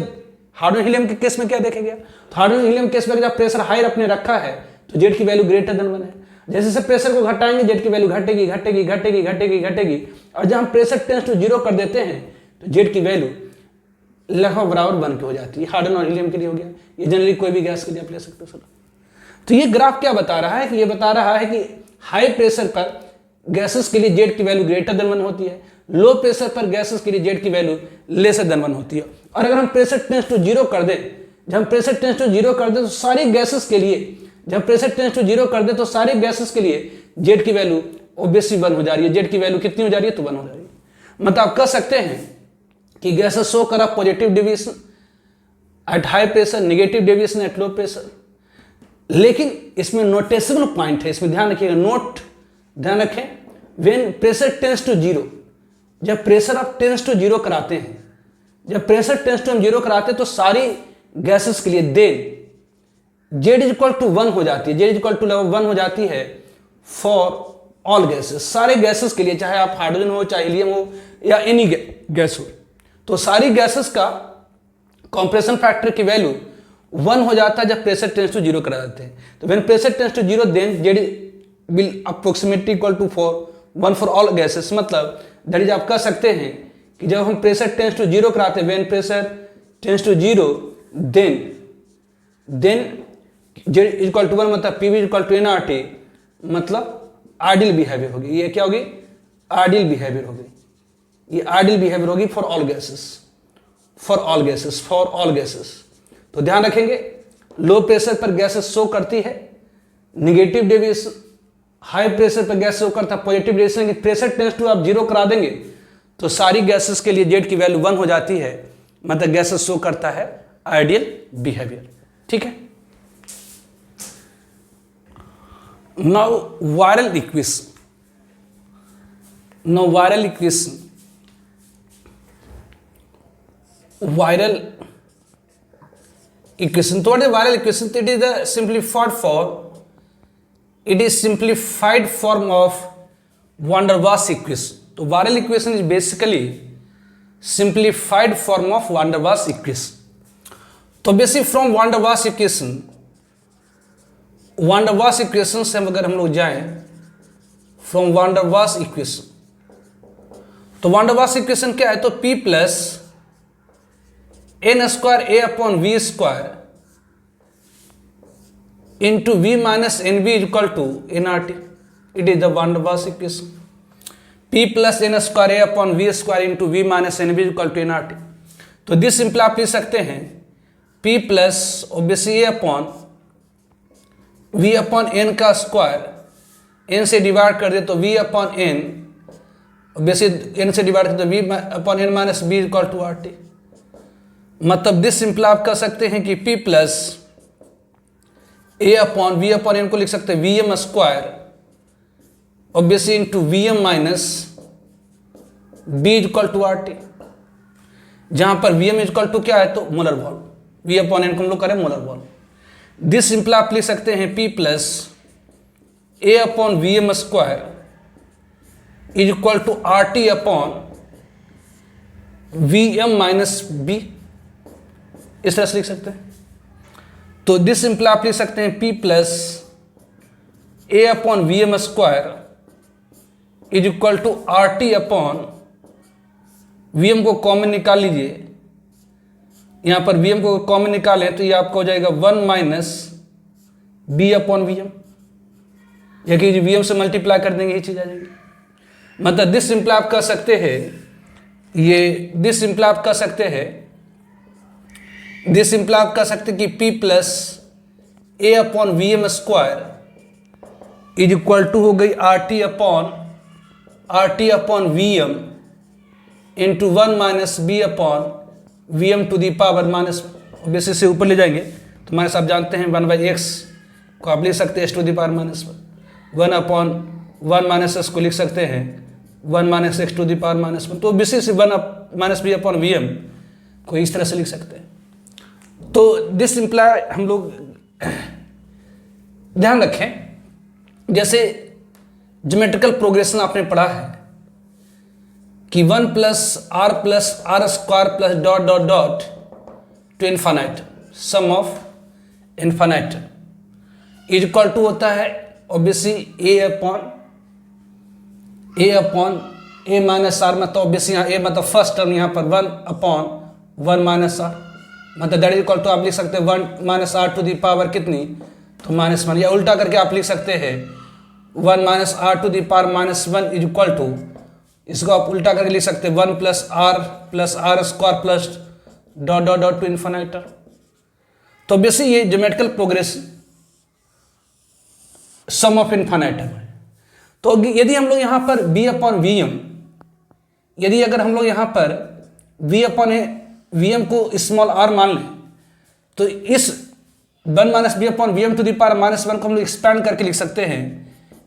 हाइड्रोजन हीलियम के केस में क्या देखा गया, तो हाइड्रोजन हीलियम केस में जब प्रेशर हाई अपने रखा है तो जेड की वैल्यू ग्रेटर देन 1 है। जैसे जैसे प्रेशर को घटाएंगे जेड की वैल्यू घटेगी घटेगी घटेगी घटेगी घटेगी। और जब हम प्रेशर टेंस टू जीरो कर देते हैं तो जेड की वैल्यू लगभग बराबर 1 की हो जाती है। हाइड्रोजन और हीलियम के लिए हो गया, ये जनरली कोई भी गैस के लिए आप ले सकते हो सर। तो ये ग्राफ क्या बता रहा है कि ये बता रहा है कि हाई प्रेशर पर गैसेस के लिए जेड की वैल्यू ग्रेटर देन 1 होती है, लो प्रेशर पर गैसेस के लिए जेड की वैल्यू लेसर देन 1 होती है। और अगर हम प्रेशर टेंस टू जीरो कर दें, जब हम प्रेशर टेंस टू जीरो कर दें तो सारी गैसेस के लिए, जब प्रेशर टेंस टू जीरो कर दें तो सारी गैसेस के लिए जेड की वैल्यू ऑब्वियसली 1 हो जा रही है। जेड की वैल्यू कितनी हो जा रही है? तो 1 हो जा रही है। मतलब आप कह सकते हैं कि गैसेस शो कर positive deviation at high pressure, negative deviation at low pressure. लेकिन इसमें नोटेशनल पॉइंट है, इसमें ध्यान रखिएगा, नोट ध्यान रखें, when pressure tends to zero, जब प्रेशर आप टेंस टू जीरो कराते हैं, जब प्रेशर टेंस टू हम जीरो कराते हैं तो सारी गैसेस के लिए then Z is equal to 1 हो जाती है, जेड इज इक्वल टू 1 हो जाती है फॉर ऑल गैसेस, सारे गैसेस के लिए, चाहे आप हाइड्रोजन हो, चाहे हीलियम हो, या एनी गैस हो, तो सारी गैसेस का कंप्रेशन फैक्टर की वैल्यू 1 हो जाता है जब प्रेशर टेंस टू जीरो करा देते हैं। तो when pressure tends to zero then Z will approximately equal to 1 for all gases. मतलब दैट इज आप कह सकते हैं कि जब हम प्रेशर टेंस टू जीरो कराते हैं, when pressure tends to zero then Z equal to 1, मतलब P V equal to NRT, मतलब आइडियल बिहेवियर होगी। ये क्या होगी? आइडियल बिहेवियर होगी। ये आइडियल बिहेवियर होगी for all gases, for all gases, for all gases. तो ध्यान रखेंगे, लो प्रेशर पर गैसेस शो करती है निगेटिव डेविएशन, हाई प्रेशर पर गैस शो करता है positive deviation. Pressure tends to आप जीरो करा देंगे तो सारी गैसेस के लिए जेड की वैल्यू 1 हो जाती है, मतलब गैसेस शो करता है आइडियल बिहेवियर। ठीक है। Now viral equation. Now viral equation. Viral equation. So what is viral equation? It is the simplified form. It is simplified form of van der Waals equation. So viral equation is basically simplified form of van der Waals equation. तो basic from van der Waals equation, van der Waals equation से अगर हम लोग जाएं from van der Waals equation, तो van der Waals equation क्या है? तो P plus N square A upon V square into V minus N B equal to N R T. It is the van der Waals equation. P plus N square A upon V square into V minus N B equal to N R T. तो this simple आप लिख सकते हैं P plus obviously A upon v upon N का square, N से divide कर दे तो v upon N, basic N से डिवाइड कर दे तो v upon N minus B equal to R T. मतलब दिस सिंपल आप कह सकते हैं कि p plus A upon v upon N को लिख सकते हैं V M square obviously into V M minus B equal to R T, जहां पर वी एम इक्वल टू क्या है? तो molar volume, v upon N को हम लोग करें मोलर वॉल्यूम। दिस सिंपल आप लिख सकते हैं P plus A upon V M square is equal to R T upon V M minus B, इस तरह से लिख सकते हैं। तो दिस सिंपल आप लिख सकते हैं P plus A upon V M square is equal to R T upon V M को कॉमन निकाल लीजिए, यहाँ पर वी एम को कॉमन निकालें तो ये आपका हो जाएगा 1 minus B upon V M, या कि वी एम से मल्टीप्लाई कर देंगे ये चीज़ आ जाएगी। मतलब दिस सिंपल आप कह सकते हैं, ये दिस सिंपल आप कह सकते हैं, दिस सिंपल आप कह सकते हैं कि P plus A upon V M square is equal to हो गई R T upon V M into 1 minus B upon V M to the power minus, basis से ऊपर ले जाएंगे तो माइनस आप जानते हैं 1/x को आप लिख सकते हैं S to the power minus 1 upon 1 minus S को लिख सकते हैं 1 minus X to the power minus 1। तो बेसिस से 1 minus B upon V M को इस तरह से लिख सकते हैं। तो दिस सिंपलाई हम लोग ध्यान रखें, जैसे ज्योमेट्रिकल प्रोग्रेशन आपने पढ़ा है कि 1 plus R square plus dot dot dot to infinite, sum of infinite is equal to होता है obviously A upon A minus R, मतलब ऑब्वियसली यहाँ ए मतलब फर्स्ट टर्म, यहाँ पर 1 अपॉन 1 माइनस आर, मतलब दैट इज इक्वल टू आप लिख सकते हैं 1 minus R to the power कितनी? तो -1, या उल्टा करके आप लिख सकते हैं 1 minus R to the power -1 is equal to, इसको आप उल्टा करके लिख सकते हैं 1 plus R square plus dot dot dot to infinity. तो बेसिक ये geometrical progress sum of infinitum है। तो यदि हम लोग यहाँ पर b अपॉन वी एम, यदि अगर हम लोग यहाँ पर v अपॉन वी एम को स्मॉल r मान लें, तो इस 1 minus B upon V M to the power minus 1 को हम लोग एक्सपैंड करके लिख सकते हैं,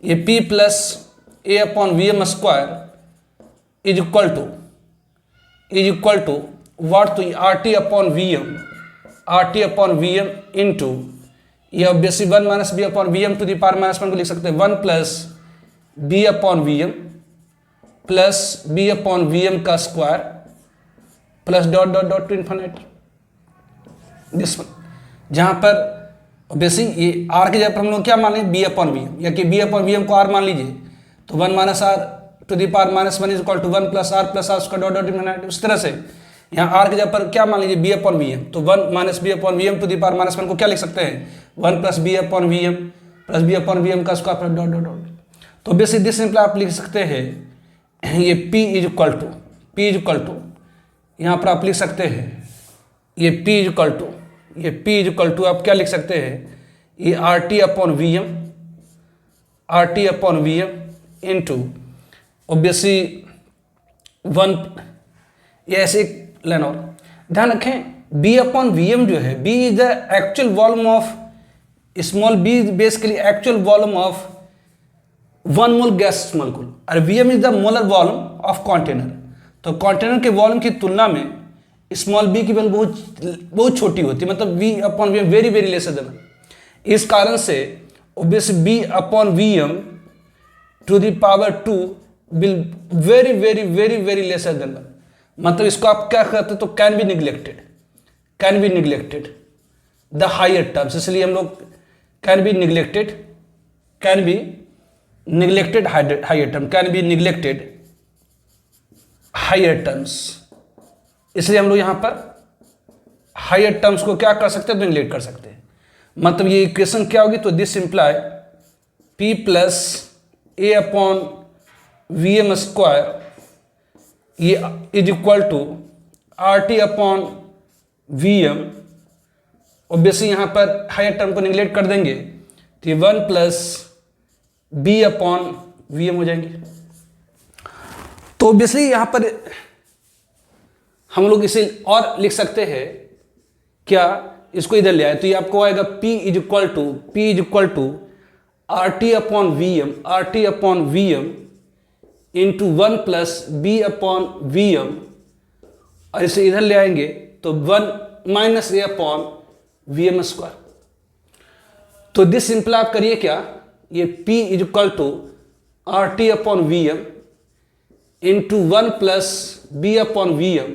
ये p plus A upon V M square is equal to what, तो R T upon V M into ये obviously 1 minus B upon V M to the power minus 1 को लिख सकते हैं 1 plus B upon V M plus B upon V M का square plus dot dot dot to infinity this one, जहां पर basic ये are के जगह पर हम लोग क्या मान लें बी अपॉन वी एम, या कि बी अपॉन वी एम को आर मान लीजिए, तो 1 minus R to the power minus 1 is equal to 1 plus R उसका डॉट डॉट इन्फिनिटी। उस तरह से यहाँ आर के जगह पर क्या मान लीजिए बी अपॉन वी एम, तो 1 minus B upon V M to the power minus 1 को क्या लिख सकते हैं 1 plus B upon V M plus B upon V M का square plus dot dot dot. तो बेसिक दिस सिंपल आप लिख सकते हैं ये p इज इक्वल टू यहाँ पर आप लिख सकते हैं ये p इज इक्वल टू आप क्या लिख सकते हैं ये R T upon V M into obviously 1, ये ऐसे लेना। और ध्यान रखें b अपॉन वी एम जो है, b is the actual volume of small b, basically actual volume of 1 mole gas molecule, और V M is the molar volume of container. तो कंटेनर के वॉल्यूम की तुलना में स्मॉल b की value बहुत छोटी होती है, मतलब v upon V M very very less than. इस कारण से obviously b upon V M to the power 2 will very very very very lesser than 1, मतलब इसको आप क्या कहते हैं तो can be neglected the higher terms, इसलिए हम लोग can be neglected higher terms, इसलिए हम लोग यहां पर हायर टर्म्स को क्या कर सकते हैं तो निग्लेक्ट कर सकते हैं। मतलब ये इक्वेशन क्या होगी, तो this imply p plus A upon V M square ये is equal to R T upon V M, obviously यहां पर हायर टर्म को निग्लेक्ट कर देंगे तो ये 1 plus B upon V M हो जाएंगे। तो ऑब्वियसली यहां पर हम लोग इसे और लिख सकते हैं क्या, इसको इधर ले आए तो ये आपको आएगा p is equal to R T upon V M into 1 plus B upon V M, और इसे इधर ले आएंगे तो 1 minus A upon V M square. तो दिस सिंपल आप करिए क्या, ये p is equal to R T upon V M into 1 plus B upon V M,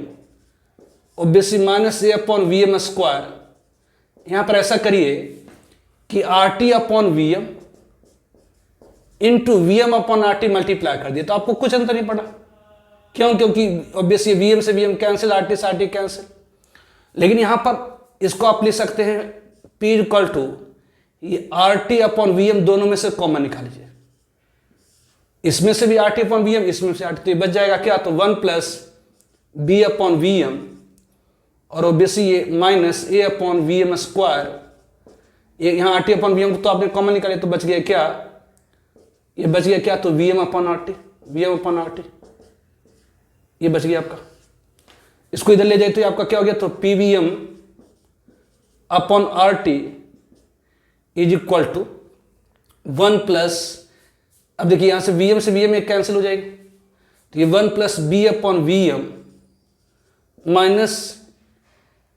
obviously minus A upon V M square. यहां पर ऐसा करिए कि R T upon V M into V M upon R T multiply कर दिए, तो आपको कुछ अंतर नहीं पड़ा। क्यों? क्योंकि ऑब्वियसली वी एम से V M cancel, R T से आर टी कैंसिल। लेकिन यहां पर इसको आप लिख सकते हैं p इक्वल टू ये R T upon V M, दोनों में से कॉमन निकालिए, इसमें से भी R T upon V M, इसमें से आर टी, तो बच जाएगा क्या, तो 1 plus B upon V M, और ऑब्वियसली ये minus A upon V M square, ये यहाँ R T upon V M तो आपने कॉमन निकाले तो बच गया क्या, ये बच गया क्या, तो V M upon R T, ये बच गया आपका। इसको इधर ले जाए तो आपका क्या हो गया, तो P V M upon R T is equal to 1 plus, अब देखिए यहां से वी एम एक कैंसिल हो जाएगी, तो ये 1 plus B upon V M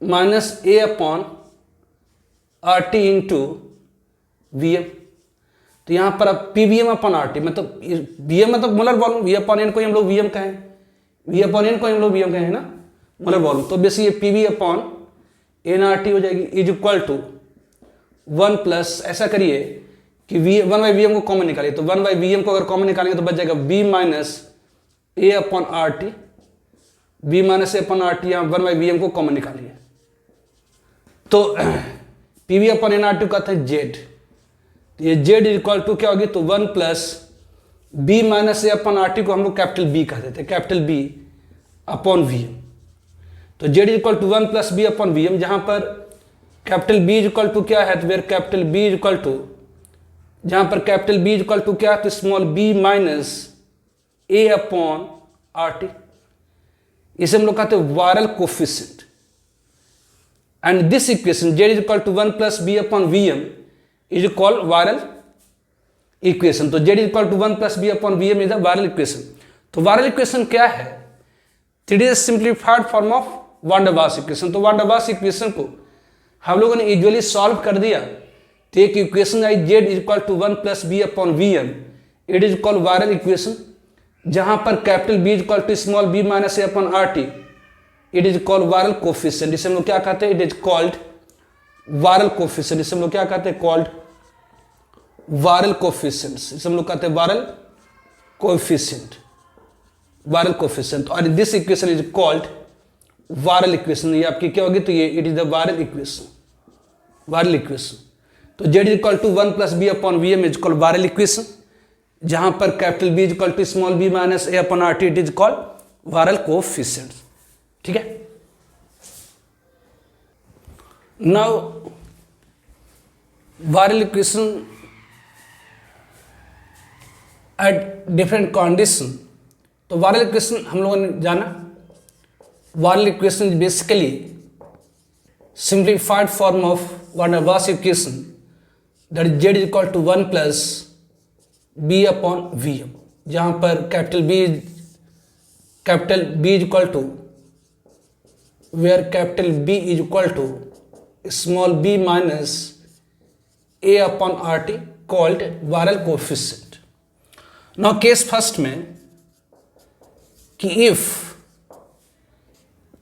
minus A upon R T into V M. तो यहां पर अब P V M upon R T, मतलब वी एम मतलब molar volume, V upon N को हम लोग वी एम कहें, ना मोलर वॉल्यूम। तो बेसिक ये P V upon N R T हो जाएगी इज इक्वल टू 1 प्लस, ऐसा करिए कि वन बाई वी एम को कॉमन निकालिए, तो 1 बाई वी एम को अगर कॉमन निकालेंगे तो बच जाएगा B minus A upon R T, B minus A upon R T, यहाँ 1 बाई वी एम को कॉमन निकालिए, तो P V upon N R T को कहते हैं जेड, ये जेड इज इक्वल टू क्या होगी, तो 1 plus B minus A upon R T को हम लोग कैपिटल बी कहते थे, capital B upon V M. तो Z is equal to 1 plus B upon V M, जहां पर capital B is equal to क्या है, तो where capital B is equal to, जहां पर capital B is equal to क्या है, तो small B minus A upon R T, इसे हम लोग कहते हैं virial coefficient. And this equation Z is equal to 1 plus B upon V M is called virial equation. तो Z is equal to 1 plus B upon V M is the virial equation. तो virial equation क्या है, it is simplified form of van der Waals equation. तो van der Waals equation को हम लोगों ने usually solve कर दिया, तो एक इक्वेशन आई Z is equal to 1 plus B upon V M, it is called virial equation, जहां पर capital B is equal to small B minus A upon R T, it is called virial coefficient. इसे हम लोग क्या कहते हैं, it is called virial coefficient. इसे हम लोग क्या कहते हैं, कॉल्ड वायरल कोफिशिएंट। इसे हम लोग कहते हैं वायरल कोफिशिएंट, वायरल कोफिशिएंट। और this equation is called virial equation. ये आपकी क्या होगी, तो ये it is the virial equation, virial equation. तो Z is equal to 1 plus B upon V M is called virial equation, जहां पर capital B is equal to small B minus A upon R T, it is called virial coefficient. ठीक है। Now virial equation at different condition. तो virial equation हम लोगों ने जाना, virial equation is basically simplified form of van der Waals equation, that is Z is equal to 1 plus B upon V M, जहां पर capital B is equal to, where capital B is equal to small B minus A upon R T, called virial coefficient. Now case first में कि if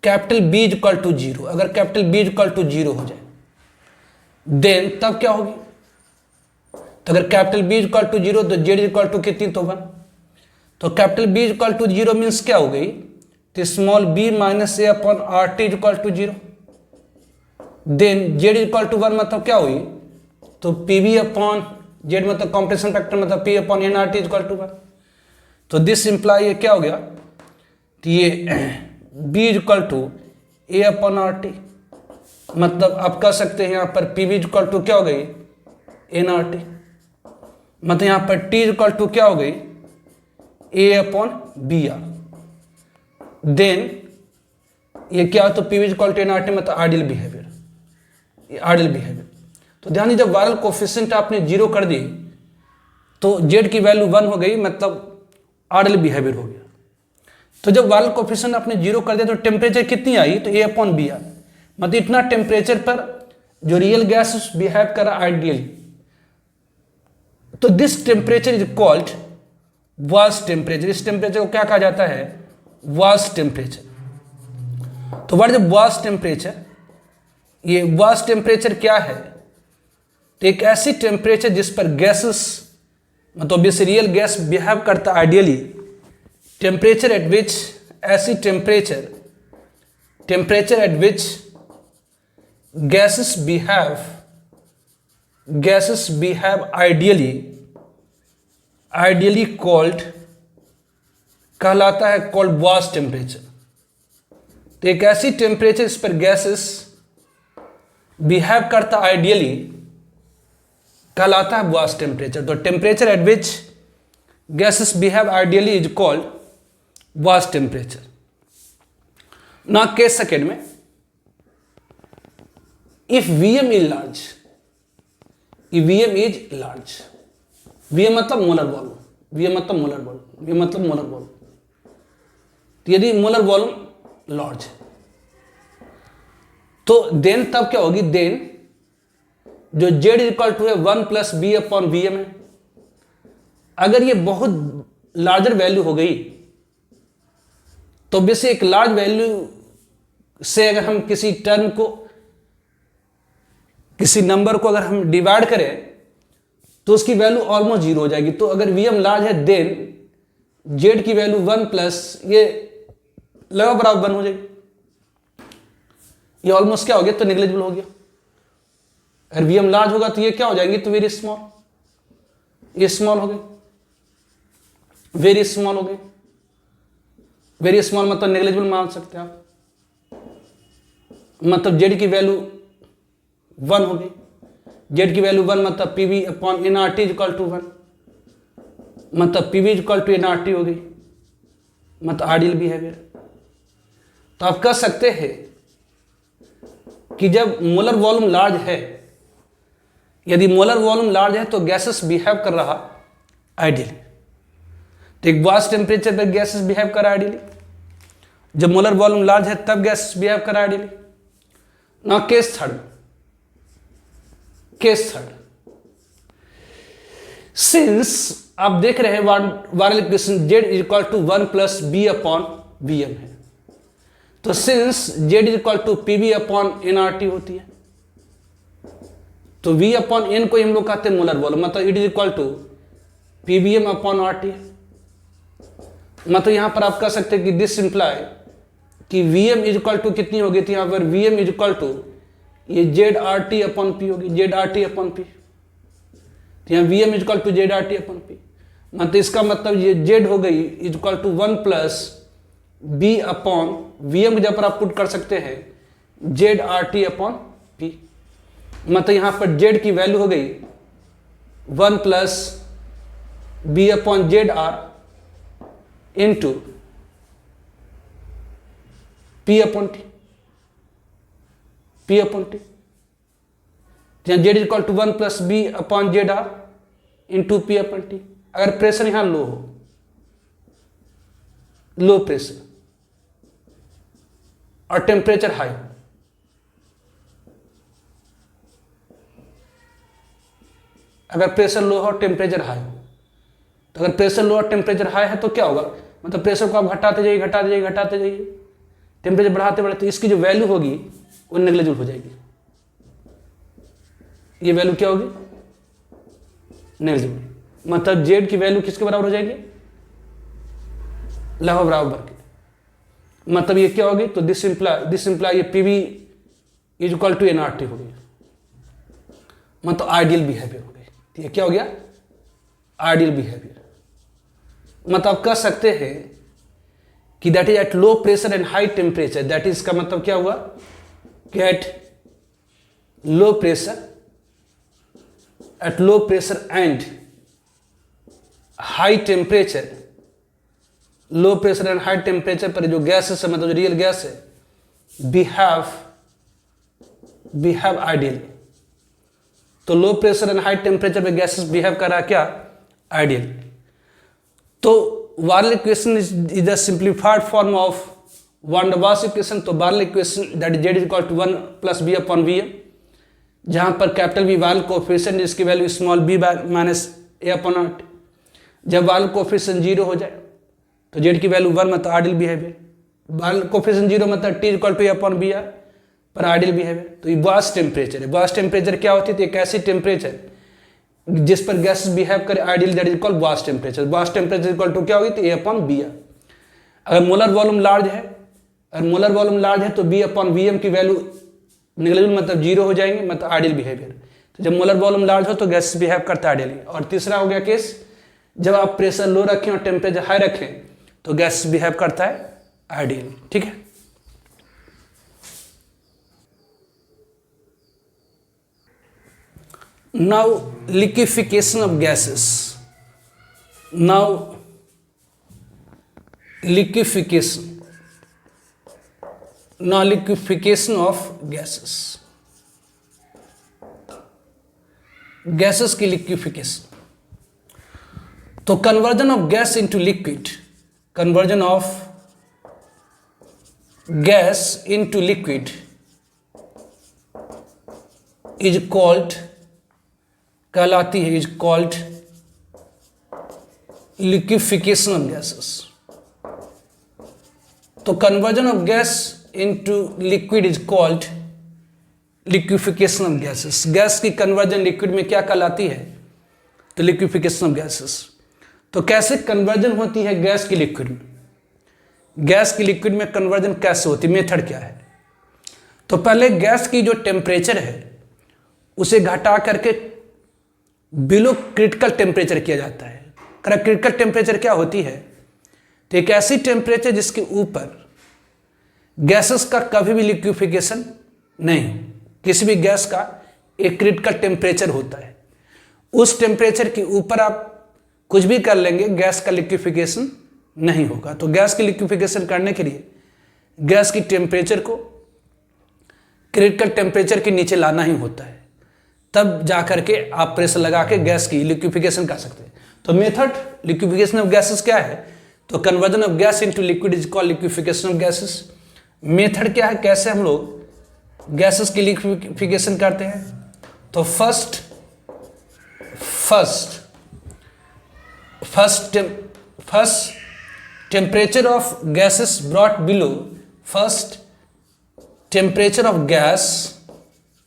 capital B is equal to 0, अगर capital B is equal to 0 हो जाए, then तब क्या होगी, तो अगर capital B is equal to 0 तो जेड इज इक्वल टू कितनी, तो 1। तो capital B is equal to 0 means क्या हो गई, तो small B minus A upon R T is equal to 0। Then Z is equal to 1 मतलब क्या हुई, तो पी वी अपॉन जेड मतलब कॉम्पिटिशन फैक्टर मतलब P upon N R T is equal to 1। तो दिस इंप्लाई ये क्या हो गया, तो ये B is equal to A upon R T, मतलब आप कह सकते हैं यहाँ पर P V is equal to क्या हो गई, एन आर टी, मतलब यहाँ पर टी इज इक्वल टू क्या हो गई, A upon B R. Then ये क्या हो, तो P V is equal to N R T मतलब आइडियल बिहेवियर, ये आइडियल बिहेवियर। तो ध्यान दीजिए, जब वायरल कोफिशिएंट आपने 0 कर दी तो जेड की वैल्यू 1 हो गई, मतलब आइडियल बिहेवियर हो गया। तो जब वायरल कोफिशिएंट आपने 0 कर दिया तो टेम्परेचर कितनी आई, तो ए अपॉन बी आर, मतलब इतना टेम्परेचर पर जो रियल गैस बिहेव कर रहा आइडियली। तो this temperature is called Waals temperature. इस टेम्परेचर को क्या कहा जाता है, वाल्स टेम्परेचर। तो व्हाट इज वाल्स टेम्परेचर, ये वाल्स टेम्परेचर क्या है, तो एक ऐसी टेम्परेचर जिस पर गैसेस मतलब जिस रियल गैस बिहेव करता आइडियली, टेम्परेचर एट विच, ऐसी temperature at which gases behave ideally called, कहलाता है कॉल्ड वाल्स टेम्परेचर। तो एक ऐसी टेम्परेचर इस पर गैसेस बिहेव करता आइडियली कहलाता है वाल्स टेम्परेचर। तो temperature at which gases behave ideally is called Waals temperature. ना केस सेकेंड में, if VM is large, VM is large, VM मतलब मोलर वॉल्यूम, वीएम मतलब मोलर वॉल्यूम, वीएम मतलब molar volume. तो यदि मोलर वॉल्यूम लार्ज है तो then तब क्या होगी, देन जो जेड इक्वल टू है 1 plus B upon V M है। अगर ये बहुत लार्जर वैल्यू हो गई तो वैसे एक लार्ज वैल्यू से अगर हम किसी टर्म को, किसी नंबर को अगर हम डिवाइड करें तो उसकी वैल्यू ऑलमोस्ट 0 हो जाएगी। तो अगर वी एम लार्ज है देन जेड की वैल्यू 1 प्लस ये लगभग बराबर 1 हो जाएगी। ये ऑलमोस्ट क्या हो गया, तो नेग्लिजिबल हो गया। अगर वी एम लार्ज होगा तो ये क्या हो जाएंगी, तो वेरी स्मॉल, ये स्मॉल हो गई, वेरी स्मॉल हो गई। वेरी स्मॉल मतलब नेग्लिजिबल मान सकते हैं आप। मतलब जेड की वैल्यू 1 हो गई, जेड की वैल्यू 1 मतलब P V upon N R T equal to 1, मतलब P V equal to N R T हो गई, मतलब आइडियल बिहेवियर। तो आप कह सकते हैं कि जब मोलर वॉल्यूम लार्ज है, यदि मोलर वॉल्यूम लार्ज है तो गैसेस बिहेव कर रहा आइडियली। तो एक वास्ट टेम्परेचर पर गैसेस बिहेव कर रहा आइडियली, जब मोलर वॉल्यूम लार्ज है तब गैसेस बिहेव कर रहा आइडियली। ना केस थर्ड, सिंस आप देख रहे हैं virial equation Z is equal to 1 plus B upon V M है, तो since Z is equal to P B upon N R T होती है, तो v अपॉन एन को हम लोग कहते हैं मोलर वॉल्यूम, मतलब it is equal to P B M upon R T. मतलब यहां पर आप कह सकते हैं कि दिस इंप्लाई कि V M is equal to कितनी होगी, तो यहां पर V M is equal to ये Z R T upon P होगी, Z R T upon P. तो यहाँ V M is equal to Z R T upon P, मतलब इसका मतलब ये जेड हो गई is equal to 1 plus B upon V M जब पर आप पुट कर सकते हैं Z R T upon P, मतलब यहां पर जेड की वैल्यू हो गई 1 plus B upon Z R into P upon T, P upon T, जहां Z equal to 1 plus B upon Z R into P upon T. अगर pressure यहां low हो, लो प्रेशर और टेम्परेचर हाई हो, अगर pressure low हो temperature high हो, तो अगर प्रेशर लो और टेम्परेचर हाई है तो क्या होगा, मतलब प्रेशर को आप घटाते जाइए, टेम्परेचर बढ़ाते बढ़ाते इसकी जो वैल्यू होगी वो नेग्लिजिबल हो जाएगी। ये वैल्यू क्या होगी, नेग्लिजिबल, मतलब जेड की वैल्यू किसके बराबर हो जाएगी, लगभग बराबर के, मतलब ये क्या होगी, तो दिस इंप्लाई ये P V is equal to N R T हो गई, मतलब आइडियल बिहेवियर हो गई। ये क्या हो गया, आइडियल बिहेवियर। मतलब आप कह सकते हैं कि that is at low pressure and high temperature, that is का मतलब क्या हुआ कि at low pressure and high temperature, low pressure and high temperature पर जो गैसेस है, मतलब जो रियल गैस है, बिहेव आइडियल। तो low pressure and high temperature पे गैसेस बिहेव कर रहा है क्या, आइडियल। तो Warner equation is the simplified form of van der Waals equation. तो Warner equation that Z is equal to 1 plus B upon V M, जहां पर capital V Warner coefficient जिसकी value small B minus A upon R T. जब Warner coefficient 0 हो जाए तो Z की value 1 मतलब आइडियल बिहेवियर, वार्नर कोएफिशिएंट 0 मतलब T equal to A upon B R पर आइडियल बिहेवियर। तो ये वास्ट टेम्परेचर है। वास्ट टेम्परेचर क्या होती है, तो एक ऐसी टेम्परेचर जिस पर गैसेस बिहेव करे ideal, that is equal vast temperature. Vast temperature equal to क्या होगी, तो ए अपॉन बी आर। अगर मोलर वॉल्यूम लार्ज है, तो बी अपॉन वी एम की वैल्यू नेग्लिजिबल मतलब 0 हो जाएंगे, मतलब आइडियल बिहेवियर। तो जब मोलर वॉल्यूम लार्ज हो तो गैस बिहेव करता है आइडियली। और तीसरा हो गया केस, जब आप प्रेशर लो रखें और टेम्परेचर हाई रखें तो गैस बिहेव करता है आइडियली। ठीक है, now liquefaction of gases, liquefaction of gases, gases की लिक्विफिकेशन। तो conversion of gas into liquid, conversion of gas into liquid is called, कहलाती है, is called liquefaction of gases. तो conversion of gas into liquid is called liquefaction of gases. Gas की conversion liquid में क्या कहलाती है, तो लिक्विफिकेशन ऑफ गैसेस। तो कैसे कन्वर्जन होती है गैस की लिक्विड में, गैस की लिक्विड में कन्वर्जन कैसे होती है, मेथड क्या है। तो पहले गैस की जो टेम्परेचर है उसे घटा करके बिलो क्रिटिकल टेम्परेचर किया जाता है। क्रिटिकल टेम्परेचर क्या होती है, तो एक ऐसी टेम्परेचर जिसके ऊपर गैसेस का कभी भी लिक्विफिकेशन नहीं, किसी भी गैस का एक क्रिटिकल टेम्परेचर होता है, उस टेम्परेचर के ऊपर आप कुछ भी कर लेंगे गैस का लिक्विफिकेशन नहीं होगा। तो गैस की लिक्विफिकेशन करने के लिए गैस की टेम्परेचर को क्रिटिकल टेम्परेचर के नीचे लाना ही होता है, तब जा करके आप प्रेशर लगा के गैस की लिक्विफिकेशन कर सकते हैं। तो मेथड लिक्विफिकेशन ऑफ गैसेस क्या है? तो conversion of gas into liquid is called liquefaction of gases. Method क्या है, कैसे हम लोग गैसेस की लिक्विफिकेशन करते हैं? तो first temperature of gases brought below, first temperature of gas,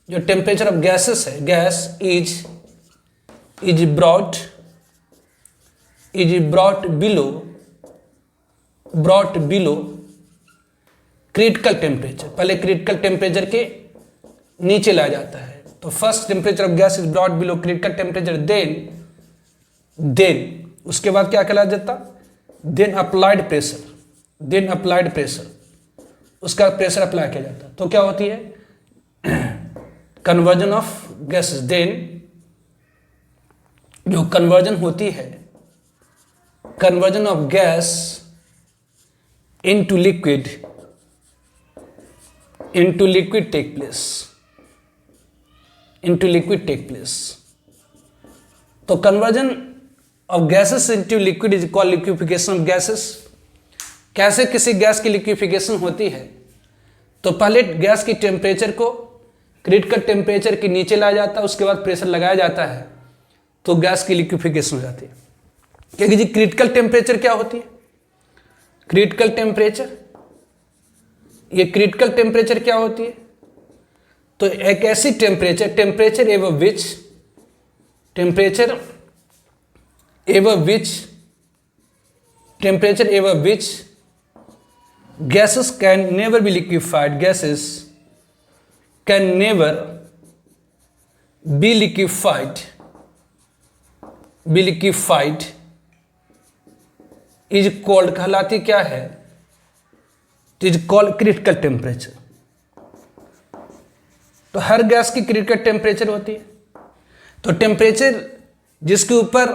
जो टेम्परेचर ऑफ गैसेस है, gas is brought below critical temperature. पहले क्रिटिकल टेम्परेचर के नीचे लाया जाता है। तो first temperature of gas is brought below critical temperature, then उसके बाद क्या कहलाया जाता? देन अप्लाइड प्रेशर, उसका प्रेशर अप्लाई किया जाता है। तो क्या होती है? कन्वर्जन ऑफ गैसेस, देन जो कन्वर्जन होती है, conversion of gas into liquid take place. तो conversion of gases into liquid is called liquefaction of gases. कैसे किसी गैस की लिक्विफिकेशन होती है? तो पहले गैस की टेम्परेचर को क्रिटिकल टेम्परेचर के नीचे लाया जाता है, उसके बाद प्रेशर लगाया जाता है, तो गैस की लिक्विफिकेशन हो जाती है। क्योंकि जी क्रिटिकल टेम्परेचर क्या होती है? क्रिटिकल टेम्परेचर, ये क्रिटिकल टेम्परेचर क्या होती है? तो एक ऐसी temperature ever which gases can never be liquefied, gases can never be liquefied is called, कहलाती क्या है? Is called critical temperature. तो हर गैस की क्रिटिकल टेम्परेचर होती है। तो टेम्परेचर जिसके ऊपर,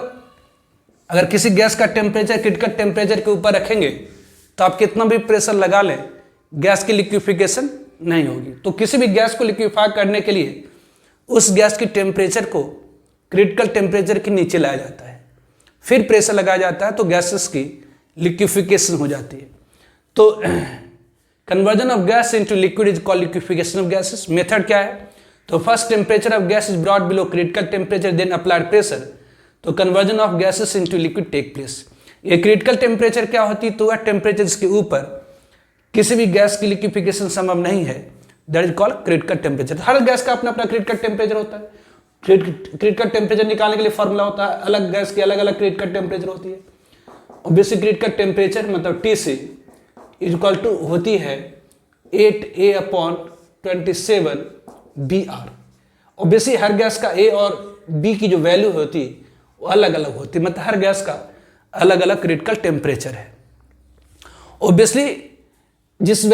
अगर किसी गैस का टेम्परेचर क्रिटिकल टेम्परेचर के ऊपर रखेंगे तो आप कितना भी प्रेशर लगा लें, गैस की लिक्विफिकेशन नहीं होगी। तो किसी भी गैस को लिक्विफाई करने के लिए उस गैस की टेम्परेचर को क्रिटिकल टेम्परेचर के नीचे लाया जाता है, फिर प्रेशर लगाया जाता है, तो गैसेस की लिक्विफिकेशन हो जाती है। तो conversion of gas into liquid is called liquefaction of gases. Method क्या है? तो first temperature of gas is brought below critical temperature, then applied pressure, तो conversion of gases into liquid take place. ये critical temperature क्या होती है? तो वह टेम्परेचर के ऊपर किसी भी गैस की लिक्विफिकेशन संभव नहीं है, that is called critical temperature. Her gas का अपना अपना क्रिटिकल टेम्परेचर होता है। क्रिटिकल टेम्परेचर निकालने के लिए फॉर्मूला होता है, अलग गैस की अलग अलग क्रिटिकल टेम्परेचर होती है। ऑब्वियसली क्रिटिकल टेम्परेचर मतलब TC इज इक्वल टू होती है 8A/27 BR। ऑब्वियसली हर गैस का A और B की जो वैल्यू होती है वो अलग अलग होती है, मतलब हर गैस का अलग अलग क्रिटिकल टेम्परेचर है। ऑब्वियसली जिस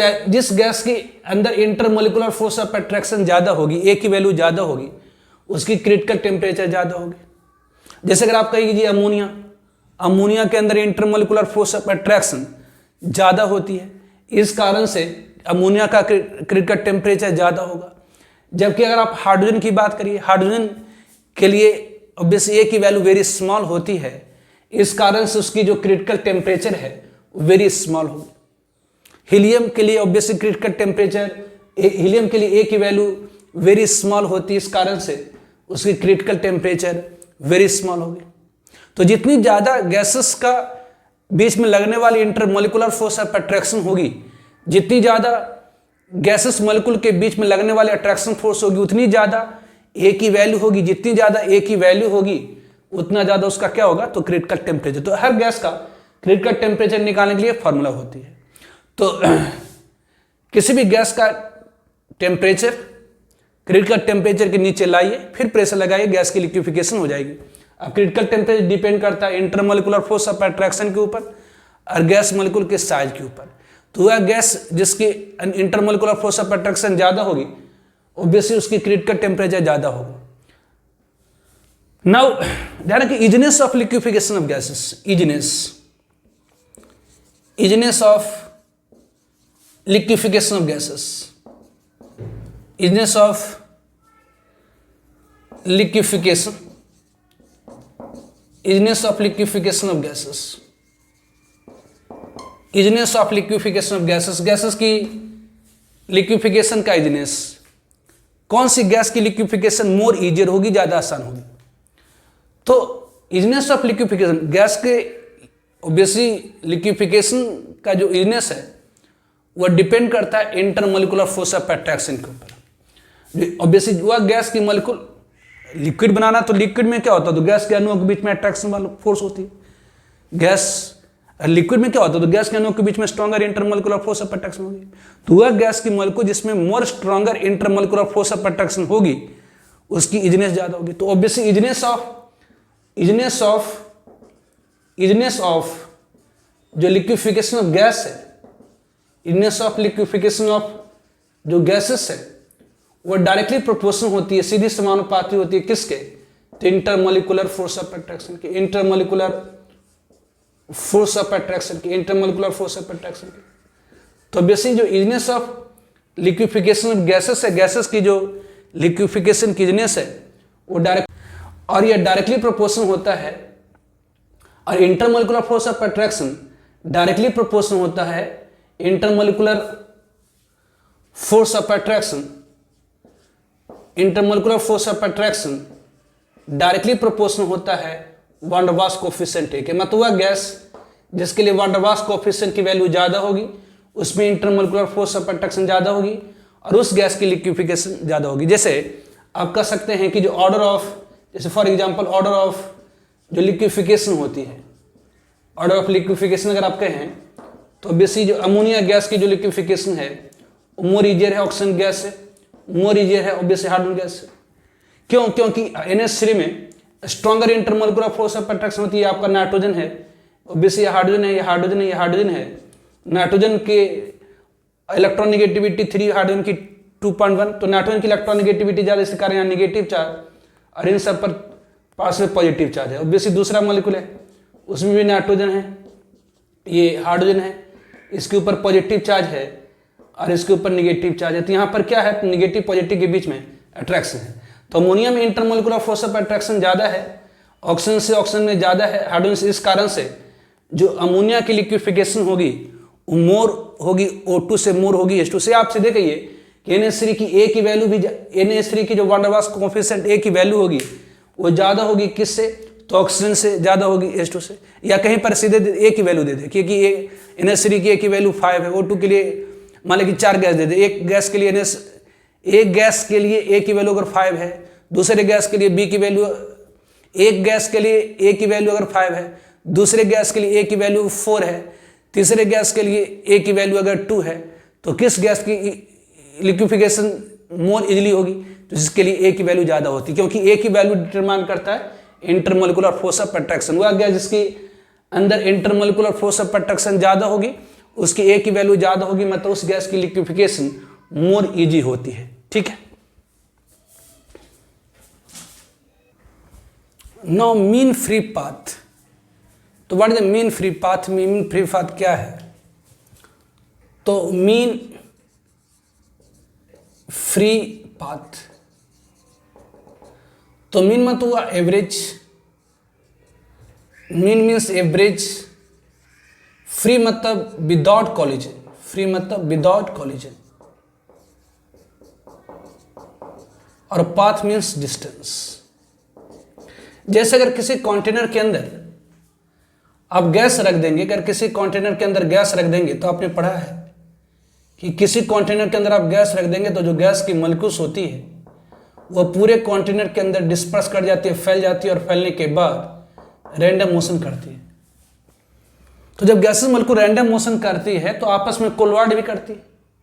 गैस के अंदर इंटरमोलिकुलर फोर्स ऑफ अट्रैक्शन ज़्यादा होगी, A की वैल्यू ज़्यादा होगी, उसकी क्रिटिकल टेम्परेचर ज़्यादा होगी। जैसे अगर आप कहिए अमोनिया के अंदर इंटरमोलिकुलर फोर्स ऑफ अट्रैक्शन ज़्यादा होती है, इस कारण से अमोनिया का क्रिटिकल टेम्परेचर ज़्यादा होगा। जबकि अगर आप हाइड्रोजन की बात करिए, हाइड्रोजन के लिए ऑब्वियसली A की वैल्यू वेरी स्मॉल होती है, इस कारण से उसकी जो क्रिटिकल टेम्परेचर है वेरी स्मॉल होगी। हीलियम के लिए ऑब्वियसली क्रिटिकल टेम्परेचर, हीलियम के लिए A की वैल्यू वेरी स्मॉल होती है, इस कारण से उसकी क्रिटिकल टेम्परेचर वेरी स्मॉल होगी। तो जितनी ज़्यादा गैसेस का बीच में लगने वाली इंटरमोलिकुलर फोर्स ऑफ अट्रैक्शन होगी, जितनी ज़्यादा गैसेस मॉलिक्यूल के बीच में लगने वाली अट्रैक्शन फोर्स होगी, उतनी ज़्यादा A की वैल्यू होगी। जितनी ज़्यादा A की वैल्यू होगी उतना ज़्यादा उसका क्या होगा? तो क्रिटिकल टेम्परेचर। तो हर गैस का क्रिटिकल टेम्परेचर निकालने के लिए फॉर्मूला होती है। तो किसी भी गैस का टेम्परेचर क्रिटिकल टेम्परेचर के नीचे लाइए, फिर प्रेशर लगाइए, गैस की लिक्विफिकेशन हो जाएगी। अब क्रिटिकल टेम्परेचर डिपेंड करता है इंटरमोलिकुलर फोर्स ऑफ अट्रैक्शन के ऊपर और गैस मॉलिक्यूल के साइज के ऊपर। तो वह गैस जिसकी इंटरमोलिकुलर फोर्स ऑफ अट्रैक्शन ज़्यादा होगी ऑब्वियसली उसकी क्रिटिकल टेम्परेचर ज़्यादा होगा। नाउ ध्यान रखिए, isness of liquefaction of gases, isness of liquefaction of gases, easiness of liquefaction, easiness of liquefaction of gases, easiness of liquefaction of gases, gases की liquefaction का isness, कौन सी गैस की liquefaction more easier होगी, ज़्यादा आसान होगी। तो इजनेस ऑफ लिक्विफिकेशन, गैस के ऑब्वियसली लिक्विफिकेशन का जो इजनेस है वह डिपेंड करता है इंटरमोलिकुलर फोर्स ऑफ अट्रैक्शन के ऊपर। ऑब्वियसली वह गैस की मॉलिक्यूल लिक्विड बनाना, तो लिक्विड में क्या होता है, तो गैस के अणुओं के बीच में अट्रैक्शन वाला फोर्स होती है। गैस लिक्विड में क्या होता है, तो गैस के अणुओं के बीच में stronger intermolecular force of attraction होगी। तो वह गैस की मॉलिक्यूल जिसमें more stronger intermolecular force of attraction होगी उसकी इजनेस ज्यादा होगी। तो ऑब्वियसली इजनेस ऑफ जो लिक्विफिकेशन ऑफ गैस है, इजनेस ऑफ लिक्विफिकेशन ऑफ जो गैसेस है वो डायरेक्टली प्रोपोर्शनल होती है, सीधी समानुपाती होती है किसके, तो इंटरमोलिकुलर फोर्स ऑफ अट्रैक्शन की, इंटरमोलिकुलर फोर्स ऑफ अट्रैक्शन की, इंटरमोलिकुलर फोर्स ऑफ अट्रैक्शन की। तो बेसिक जो isness of liquefaction of gases है, गैसेस की जो लिक्विफिकेशन की इजनेस है वो डायरेक्ट, और ये डायरेक्टली प्रोपोर्शनल होता है, और intermolecular force of attraction directly proportional होता है intermolecular force of attraction, intermolecular force of attraction directly proportional होता है वान डेर वाल्स कोफिशिएंट के, मतलब वह गैस जिसके लिए वान डेर वाल्स कोफिशिएंट की वैल्यू ज़्यादा होगी उसमें इंटरमोलिकुलर फोर्स ऑफ अट्रैक्शन ज़्यादा होगी और उस गैस की लिक्विफिकेशन ज़्यादा होगी। जैसे आप कह सकते हैं कि जो ऑर्डर ऑफ, जैसे फॉर एग्जांपल ऑर्डर ऑफ जो लिक्विफिकेशन होती है, ऑर्डर ऑफ लिक्विफिकेशन अगर आप कहें तो बेसिक जो अमोनिया गैस की जो लिक्विफिकेशन है मोर इजियर है, ऑक्सीजन गैस है मोर इजियर है, ऑब्वियसली हाइड्रोजन गैस है। क्यों? क्योंकि NH3 में stronger intermolecular force of attraction होती है, आपका नाइट्रोजन है, ऑब्वियसली हाइड्रोजन है, ये हाइड्रोजन है, ये हाइड्रोजन है। नाइट्रोजन के इलेक्ट्रॉनिगेटिविटी 3, हाइड्रोजन की 2.1, तो नाइट्रोजन की इलेक्ट्रॉनिगेटिविटी ज़्यादा, इस कारण यहाँ निगेटिव चार्ज, और इन सब पर पास में पॉजिटिव चार्ज है। ऑब्वियसली दूसरा मॉलिक्यूल है उसमें भी नाइट्रोजन है, ये हाइड्रोजन है, इसके ऊपर पॉजिटिव चार्ज है और इसके ऊपर निगेटिव चार्ज है। तो यहाँ पर क्या है, निगेटिव पॉजिटिव के बीच में अट्रैक्शन है। तो अमोनिया में इंटरमोलिकुलर फोर्स ऑफ अट्रैक्शन ज़्यादा है, ऑक्सीजन से ऑक्सीजन में ज़्यादा है, हाइड्रोजन से, इस कारण से जो अमोनिया की लिक्विफिकेशन होगी वो मोर होगी, O2 से मोर होगी H2 से। आप सीधे कहिए कि NH3 की A की वैल्यू भी, NH3 की जो वान डेर वाल्स कोफिशिएंट A की वैल्यू होगी वो ज़्यादा होगी किससे, तो ऑक्सीजन से ज़्यादा होगी H2 से। या कहीं पर सीधे A की वैल्यू दे दे, क्योंकि NH3 की A की वैल्यू 5 है, O2 के लिए मान लें कि 4 गैस दे दे, एक गैस के लिए A की वैल्यू अगर 5 है, दूसरे गैस के लिए B की वैल्यू, एक गैस के लिए A की वैल्यू अगर 5 है, दूसरे गैस के लिए A की वैल्यू 4 है, तीसरे गैस के लिए A की वैल्यू अगर 2 है, तो किस गैस की लिक्विफिकेशन मोर इजीली होगी, तो जिसके लिए A की वैल्यू ज़्यादा होती है, क्योंकि A की वैल्यू डिटरमाइन करता है इंटरमोलिकुलर फोर्स ऑफ अट्रैक्शन। वह गैस जिसकी अंदर इंटरमोलिकुलर फोर्स ऑफ अट्रैक्शन ज़्यादा होगी उसकी A की वैल्यू ज़्यादा होगी, मतलब उस गैस की लिक्विफिकेशन मोर इजी होती है। ठीक है, नाउ मीन फ्री पाथ। तो what is the mean free path? Mean free path क्या है? तो मीन फ्री पाथ, तो मीन मतलब हुआ average, mean means average, free मतलब विदाउट कॉलिजन, फ्री मतलब विदाउट कॉलिजन, और पाथ मीन्स डिस्टेंस। जैसे अगर किसी कंटेनर के अंदर आप गैस रख देंगे, अगर किसी कंटेनर के अंदर गैस रख देंगे, तो आपने पढ़ा है कि किसी कंटेनर के अंदर आप गैस रख देंगे तो जो गैस की मॉलिक्यूल्स होती है वो पूरे कंटेनर के अंदर डिस्पर्स कर जाती है, फैल जाती है, और फैलने के बाद रैंडम मोशन करती है। तो जब गैसेस मॉलिक्यूल रैंडम मोशन करती है तो आपस में कोलवाइड भी करती है।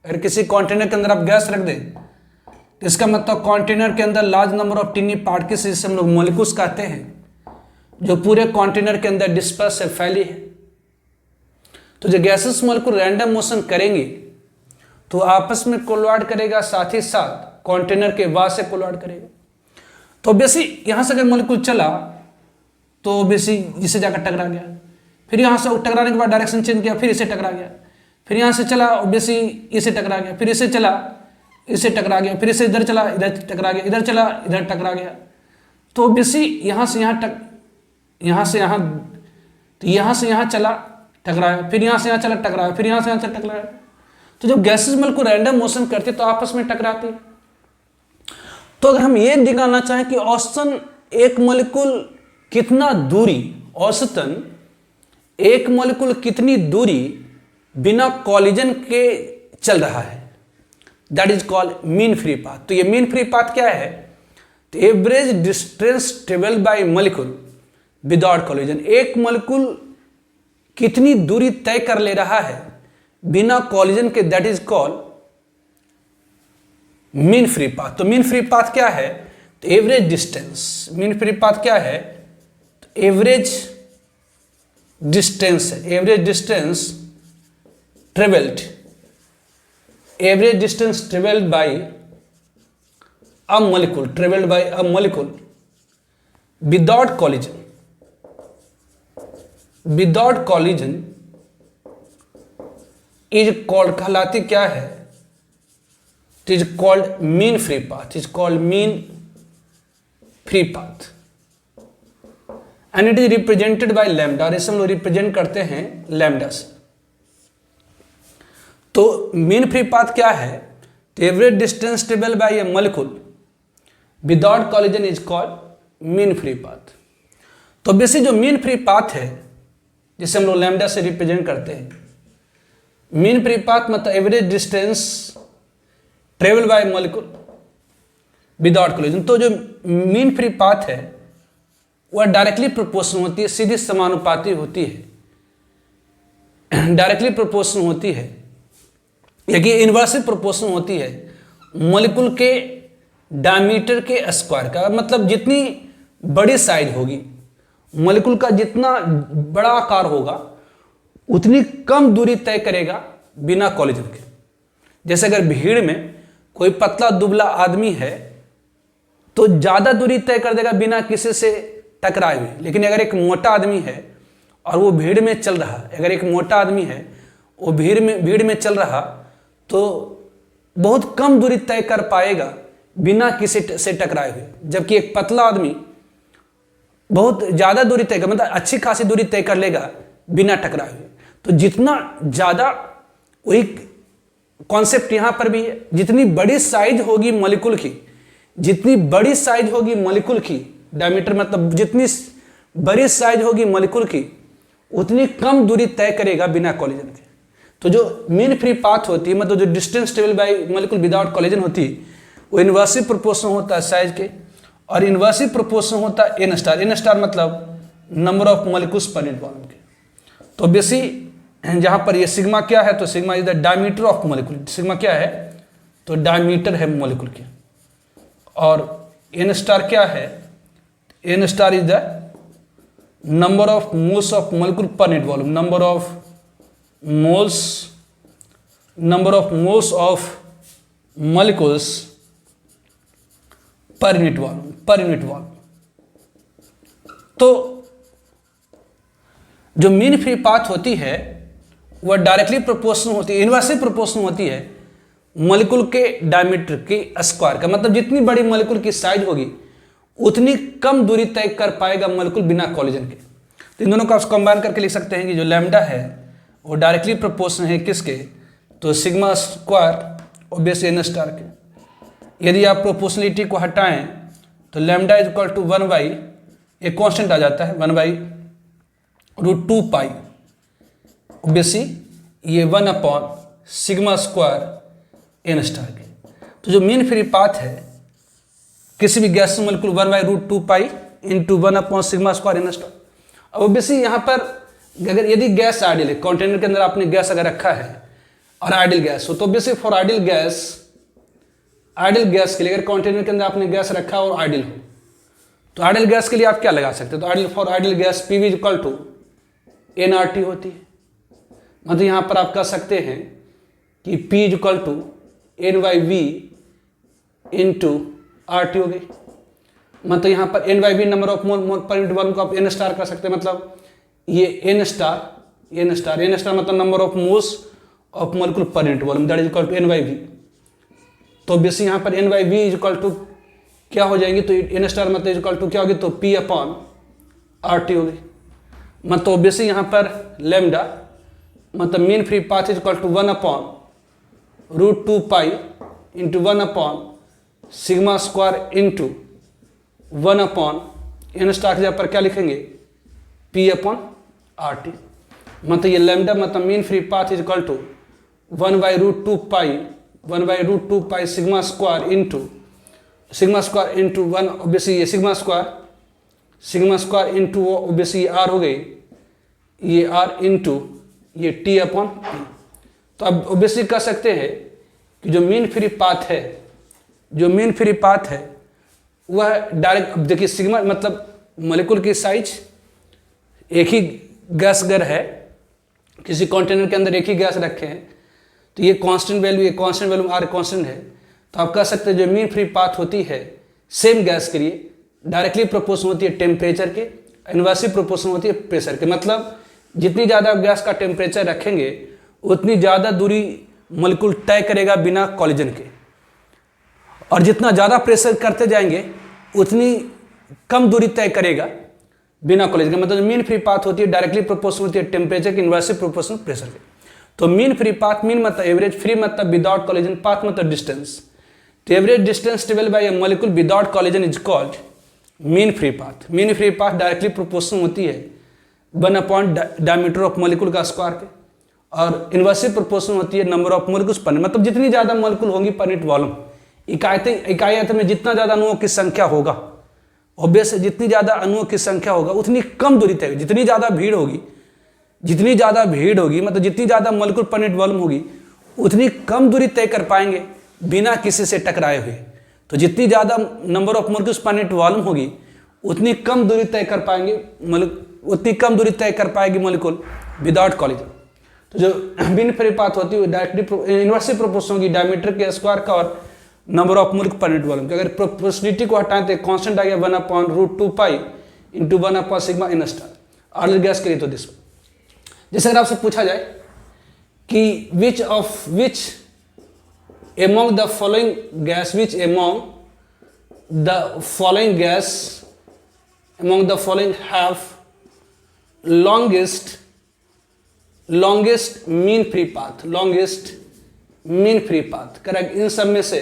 अगर किसी कंटेनर के अंदर आप गैस रख दें तो इसका मतलब कंटेनर के अंदर लार्ज नंबर ऑफ टिनी पार्टिकल्स, जिसे हम लोग मॉलिक्यूल्स कहते हैं, जो पूरे कंटेनर के अंदर डिस्पर्स है, फैली है। तो जो गैसेस मॉलिक्यूल रैंडम मोशन करेंगे तो आपस में कोलवाइड करेगा, साथ ही साथ कंटेनर के वास से कोलॉइड करेगा। तो ऑब्वियसली यहाँ से अगर मॉलिक्यूल चला तो ऑब्वियसली इसे जाकर टकरा गया, फिर यहाँ से टकराने के बाद डायरेक्शन चेंज किया, फिर इसे टकरा गया, फिर यहाँ से चला ऑब्वियसली इसे टकरा गया, फिर इसे चला इसे टकरा गया, फिर इसे इधर चला इधर टकरा गया, इधर चला इधर टकरा गया। तो ऑब्वियसली यहाँ से यहाँ यहाँ से यहाँ, तो यहाँ से यहाँ चला टकराया, फिर यहाँ से यहाँ चला टकराया, फिर यहाँ से यहाँ चला टकराया। तो जब गैसेस मॉलिक्यूल रैंडम मोशन करते तो आपस में टकराती। तो अगर हम ये निकालना चाहें कि औसतन एक मॉलिक्यूल कितना दूरी, औसतन एक मॉलिक्यूल कितनी दूरी बिना कॉलिजन के चल रहा है, that is called mean free path. तो ये मीन फ्री पाथ क्या है? तो average distance travelled by molecule without collision. एक मॉलिक्यूल कितनी दूरी तय कर ले रहा है बिना कॉलिजन के, that is called mean free path. तो मीन फ्री पाथ क्या है? तो average distance. Mean free path क्या है? तो एवरेज डिस्टेंस है, average distance travelled, average distance travelled by a molecule, travelled by a molecule without collision, without collision is called, कहलाती क्या है? It is called mean free path, is called mean free path and it is represented by lambda. और इसे हम लोग represent करते हैं lambda से। तो मीन फ्री पाथ क्या है? तो average distance travel by A molecule without collision is called mean free path. तो बेसिक जो मीन फ्री पाथ है जिसे हम लोग लैम्डा से रिप्रेजेंट करते हैं, मीन फ्री पाथ मतलब average distance travel by molecule without collision. तो जो मीन फ्री पाथ है वह डायरेक्टली प्रोपोर्शनल होती है, सीधी समानुपाती होती है, डायरेक्टली प्रोपोर्शनल होती है, या कि इनवर्सली प्रोपोर्शनल होती है मॉलिक्यूल के डायमीटर के स्क्वायर का। मतलब जितनी बड़ी साइज होगी मॉलिक्यूल का, जितना बड़ा आकार होगा उतनी कम दूरी तय करेगा बिना कॉलिजन के। जैसे अगर भीड़ में कोई पतला दुबला आदमी है तो ज़्यादा दूरी तय कर देगा बिना किसी से टकराए हुए, लेकिन अगर एक मोटा आदमी है और वो भीड़ में चल रहा, अगर एक मोटा आदमी है वो भीड़ में चल रहा तो बहुत कम दूरी तय कर पाएगा बिना किसी से टकराए हुए, जबकि एक पतला आदमी बहुत ज़्यादा दूरी तय कर, मतलब अच्छी खासी दूरी तय कर लेगा बिना टकराए हुए। तो जितना ज़्यादा, वही कॉन्सेप्ट यहाँ पर भी है, जितनी बड़ी साइज होगी मॉलिक्यूल की, जितनी बड़ी साइज होगी मॉलिक्यूल की, डायमीटर मतलब जितनी बड़ी साइज होगी मॉलिक्यूल की उतनी कम दूरी तय करेगा बिना कॉलिजन के। तो जो मीन फ्री पाथ होती है, मतलब जो distance travel by molecule without collision होती है, वो इनवर्सली प्रोपोर्शनल होता है साइज के, और इनवर्सली प्रोपोर्शनल होता है एन स्टार। एन स्टार मतलब number of molecules per unit volume के। तो बेसी जहाँ पर ये सिग्मा क्या है, तो sigma is the diameter of molecule. Sigma क्या है? तो डायमीटर है मॉलिक्यूल के। और एन स्टार क्या है? N star is the number of moles of molecule per unit volume, number of moles of molecules per unit volume. तो जो मीन फ्री पाथ होती है वह डायरेक्टली प्रोपोर्शनल होती है, इनवर्सली प्रोपोर्शनल होती है मॉलिक्यूल के डायमीटर के स्क्वायर का। मतलब जितनी बड़ी मॉलिक्यूल की साइज होगी उतनी कम दूरी तय कर पाएगा मॉलिक्यूल बिना कॉलिजन के। तो इन दोनों को आप कंबाइन करके लिख सकते हैं कि जो लैम्डा है वो डायरेक्टली प्रोपोर्शनल है किसके? तो sigma square obviously N star के। यदि आप प्रोपोर्शनलिटी को हटाएं तो लैम्डा इज इक्वल टू 1/, एक कांस्टेंट आ जाता है 1/√2 पाई, ऑब्वियसली ये 1 सिग्मा स्क्वायर एन स्टार के। तो जो मीन फ्री पाथ है किसी भी gas molecule 1/√2 pi into 1 sigma square N star. अब ऑब्वियसली यहाँ पर अगर यदि गैस आइडियल है, कंटेनर के अंदर आपने गैस अगर रखा है और आइडियल गैस हो, तो ऑब्वियसली फॉर आइडियल गैस के लिए अगर कंटेनर के अंदर आपने गैस रखा और आइडियल हो, तो आइडियल गैस के लिए आप क्या लगा सकते हो? तो for ideal gas P V equal to nRT होती है। मतलब यहाँ पर आप कह सकते हैं कि P equal to N/V into R T हो गई। मतलब यहाँ पर N by V number of mole per unit volume को आप एन स्टार कर सकते हैं। मतलब ये एन स्टार मतलब number of moles of molecule per unit volume that is equal to N by V. तो बेसिक यहाँ पर N by V is equal to क्या हो जाएगी, तो एन स्टार मतलब इज इक्वल टू क्या होगी, तो पी अपॉन आर टी होगी। मतलब ऑब्वियसली यहाँ पर लेमडा मतलब mean free path is equal to 1 upon root 2 pi into 1 upon sigma square into 1 upon N star की जगह पर क्या लिखेंगे, पी अपॉन आर टी। मतलब ये लेमडा मतलब mean free path is equal to 1 by root 2 pi sigma square into 1 obviously ये sigma square into obviously R हो गई, ये आर इंटू ये टी अपॉन पी। तो अब ऑब्वियसली कह सकते हैं कि जो मीन फ्री पाथ है वह डायरेक्ट, अब देखिए सिग्मा मतलब मॉलिक्यूल की साइज, एक ही गैस अगर है किसी कंटेनर के अंदर एक ही गैस रखे हैं तो ये कांस्टेंट वैल्यू आर कांस्टेंट है, तो आप कह सकते हैं जो मीन फ्री पाथ होती है सेम गैस के लिए डायरेक्टली प्रोपोर्शनल होती है टेम्परेचर के, इनवर्सली प्रोपोर्शनल होती है प्रेशर के। मतलब जितनी ज़्यादा गैस का टेम्परेचर रखेंगे उतनी ज़्यादा दूरी मॉलिक्यूल तय करेगा बिना कॉलिजन के, और जितना ज़्यादा प्रेशर करते जाएंगे उतनी कम दूरी तय करेगा बिना कॉलिजन के। मतलब मीन फ्री पाथ होती है डायरेक्टली प्रोपोर्शनल होती है टेम्परेचर के, इनवर्सली प्रोपोर्शनल प्रेशर के। तो मीन फ्री पाथ, मीन मतलब एवरेज, फ्री मतलब विदाउट कॉलिजन, पाथ मतलब डिस्टेंस। तो average distance travel by A molecule without collision is called mean free path. Mean free path directly proportional होती है 1 upon diameter of molecule का square के, और inversely proportional होती है नंबर ऑफ मॉलिक्यूल्स पर, मतलब जितनी ज़्यादा मॉलिक्यूल होंगी पर यूनिट वॉल्यूम, इकाई आयतन में जितना ज़्यादा अणुओं की संख्या होगा, ऑब्वियस जितनी ज़्यादा अणुओं की संख्या होगा उतनी कम दूरी तय, जितनी ज़्यादा भीड़ होगी मतलब जितनी ज़्यादा मॉलिक्यूल पर यूनिट वॉल्यूम होगी उतनी कम दूरी तय कर पाएंगे बिना किसी से टकराए हुए। तो जितनी ज़्यादा number of molecules per unit volume होगी उतनी कम दूरी तय कर पाएगी मॉलिक्यूल विदाउट कॉलिजन। तो जो मीन फ्री पाथ होती है डायरेक्टली इनवर्सली प्रोपोर्शनल होगी डायमीटर के स्क्वायर का और number of molecule per unit volume. अगर प्रोपोर्शनलिटी को हटाएं तो कांस्टेंट आ गया 1 upon root 2 pi into 1 upon sigma N star. Order gas के लिए तो दिस, जैसे अगर आपसे पूछा जाए कि which among the following have longest mean free path, correct. इन सब में से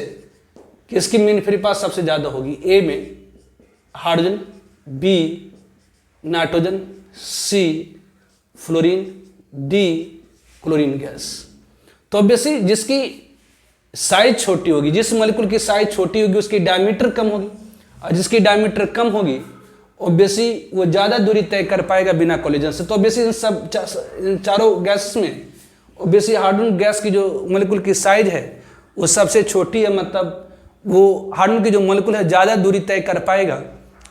किसकी मीन फ्री पाथ सबसे ज्यादा होगी? ए में हाइड्रोजन, बी नाइट्रोजन, सी फ्लोरीन, डी क्लोरीन गैस। तो ऑब्वियसली जिसकी साइज छोटी होगी, जिस मॉलिक्यूल की साइज छोटी होगी उसकी डायमीटर कम होगी, और जिसकी डायमीटर कम होगी ऑब्वियसली वो ज़्यादा दूरी तय कर पाएगा बिना कॉलिजन से। तो ऑब्वियसली इन चारों गैस में ऑब्वियसली हाइड्रोजन गैस की जो मॉलिक्यूल की साइज है वो सबसे छोटी है, मतलब वो हाइड्रोजन की जो मॉलिक्यूल है ज़्यादा दूरी तय कर पाएगा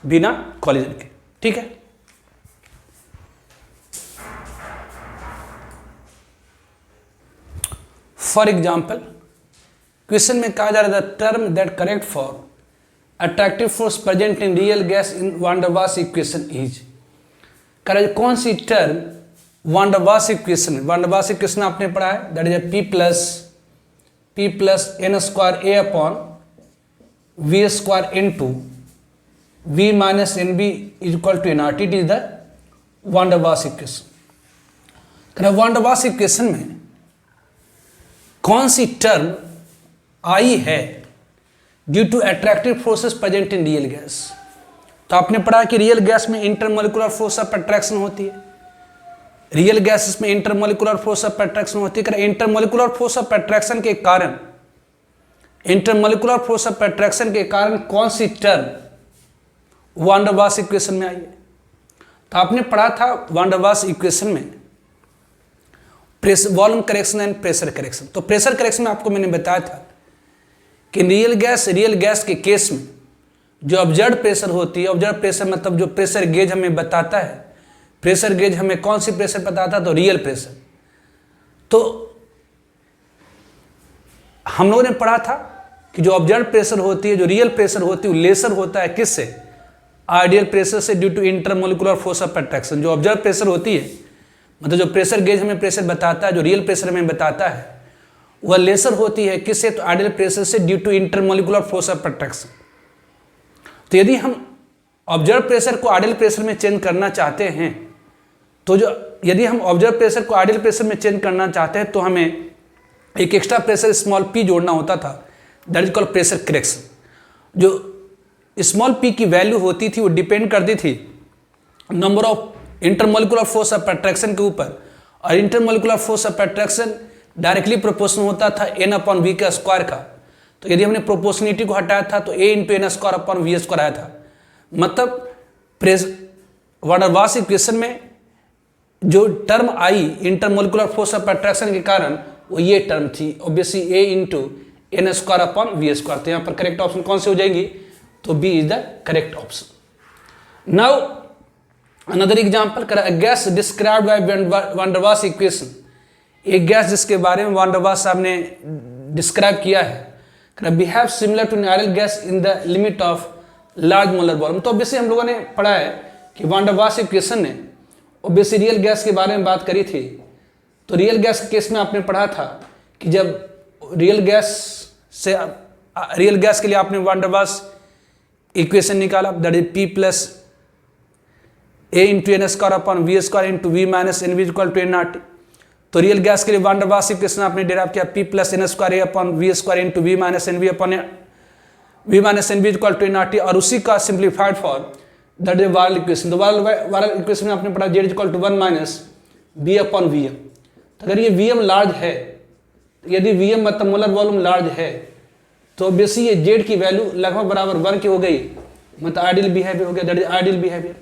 बिना कॉलिजन के। ठीक है, फॉर एग्जाम्पल क्वेश्चन में कहा जा रहा था term that correct for attractive force present in real gas in van der Waals equation is. Correct, कौन सी टर्म वान डर वाल्स इक्वेशन आपने पढ़ा है, that is P plus N square A upon V square into V minus N B is equal to N R T. It is the van der Waals equation. Correct, one der Waals equation में कौन सी term आई है due to attractive forces present in real gas. तो आपने पढ़ा कि real gas में intermolecular force of attraction होती है, रियल गैसेस में इंटरमोलिकुलर फोर्स ऑफ अट्रैक्शन होती है। इंटरमोलिकुलर फोर्स ऑफ अट्रैक्शन के कारण कौन सी टर्म वान डर वाल्स इक्वेशन में आई है? तो आपने पढ़ा था वान डर वाल्स इक्वेशन में volume correction and pressure correction. तो प्रेशर करेक्शन में आपको मैंने बताया था कि रियल गैस के केस में जो ऑब्जर्व्ड प्रेशर होती है, ऑब्जर्व्ड प्रेशर मतलब जो प्रेशर गेज हमें बताता है, प्रेशर गेज हमें कौन सी प्रेशर बताता है, तो रियल प्रेशर। तो हम लोगों ने पढ़ा था कि जो ऑब्जर्व प्रेशर होती है, जो रियल प्रेशर होती है, वो लेसर होता है किससे? आइडियल प्रेशर से, due to intermolecular force of attraction. जो ऑब्जर्व प्रेशर होती है, मतलब जो प्रेशर गेज हमें प्रेशर बताता है, जो रियल प्रेशर हमें बताता है, वह लेसर होती है किससे? तो आइडियल प्रेशर से, due to intermolecular force of attraction. तो यदि हम ऑब्जर्व प्रेशर को आइडियल प्रेशर में चेंज करना चाहते हैं, तो यदि हम ऑब्जर्व प्रेशर को आइडियल प्रेशर में चेंज करना चाहते हैं, तो हमें एक एक्स्ट्रा प्रेशर स्मॉल पी जोड़ना होता था, that is called pressure correction. जो स्मॉल पी की वैल्यू होती थी वो डिपेंड करती थी number of intermolecular force of attraction के ऊपर, और intermolecular force of attraction directly proportional होता था n/v का स्क्वायर का। तो यदि हमने प्रोपोर्शनिटी को हटाया था तो a × n² आया था। मतलब वान डर वाल्स इक्वेशन में जो term I intermolecular force of attraction के कारण, वो ये टर्म थी ऑब्वियसली a × n²/v²। तो यहाँ पर करेक्ट ऑप्शन कौन से हो जाएंगी? तो B is the correct option. Now another example, gas described by van der Waals equation. एक गैस जिसके बारे में वान डर वाल्स साहब ने डिस्क्राइब किया है, behave similar to ideal gas in the limit of large molar volume. तो obviously हम लोगों ने पढ़ा है कि वान डर वाल्स इक्वेशन ने ऑब्वियसली रियल गैस के बारे में बात करी थी। तो रियल गैस के केस में आपने पढ़ा था कि जब रियल गैस के लिए आपने वान डर वाल्स इक्वेशन निकाला, that is P + a × n² / v - nv = nRT। तो रियल गैस के लिए वान डर वाल्स इक्वेशन आपने डेराइव किया P + n² v - nv = nRT, और उसी का simplified form that is virial equation. तो वारल इक्वेशन में आपने पढ़ा Z = 1 - b/Vm। तो अगर ये Vm लार्ज है, यदि Vm मतलब मोलर वॉल्यूम लार्ज है, तो ऑब्वियसली ये Z की वैल्यू लगभग बराबर 1 की हो गई, मतलब आइडियल बिहेवियर हो गया, दैट इज आइडियल बिहेवियर।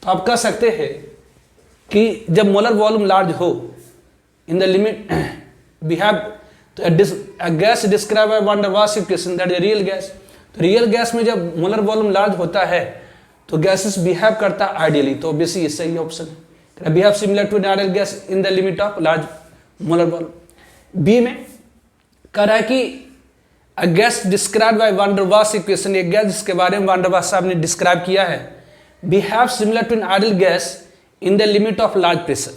तो आप कह सकते हैं कि जब मोलर वॉल्यूम लार्ज हो इन द लिमिट बिहेव, तो gas describe by van der Waals equation that is real gas. तो रियल गैस में जब मोलर वॉल्यूम लार्ज होता है तो गैसेस बिहेव करता है आइडियली। तो ऑब्वियसली ये सही ऑप्शन है, behave similar to ideal gas in the limit of large molar volume. B में कह रहा है कि a gas describe by van der Waals equation, एक गैस जिसके बारे में वान डर वाल्स साहब ने डिस्क्राइब किया है, behave similar to ideal gas in the limit of large pressure.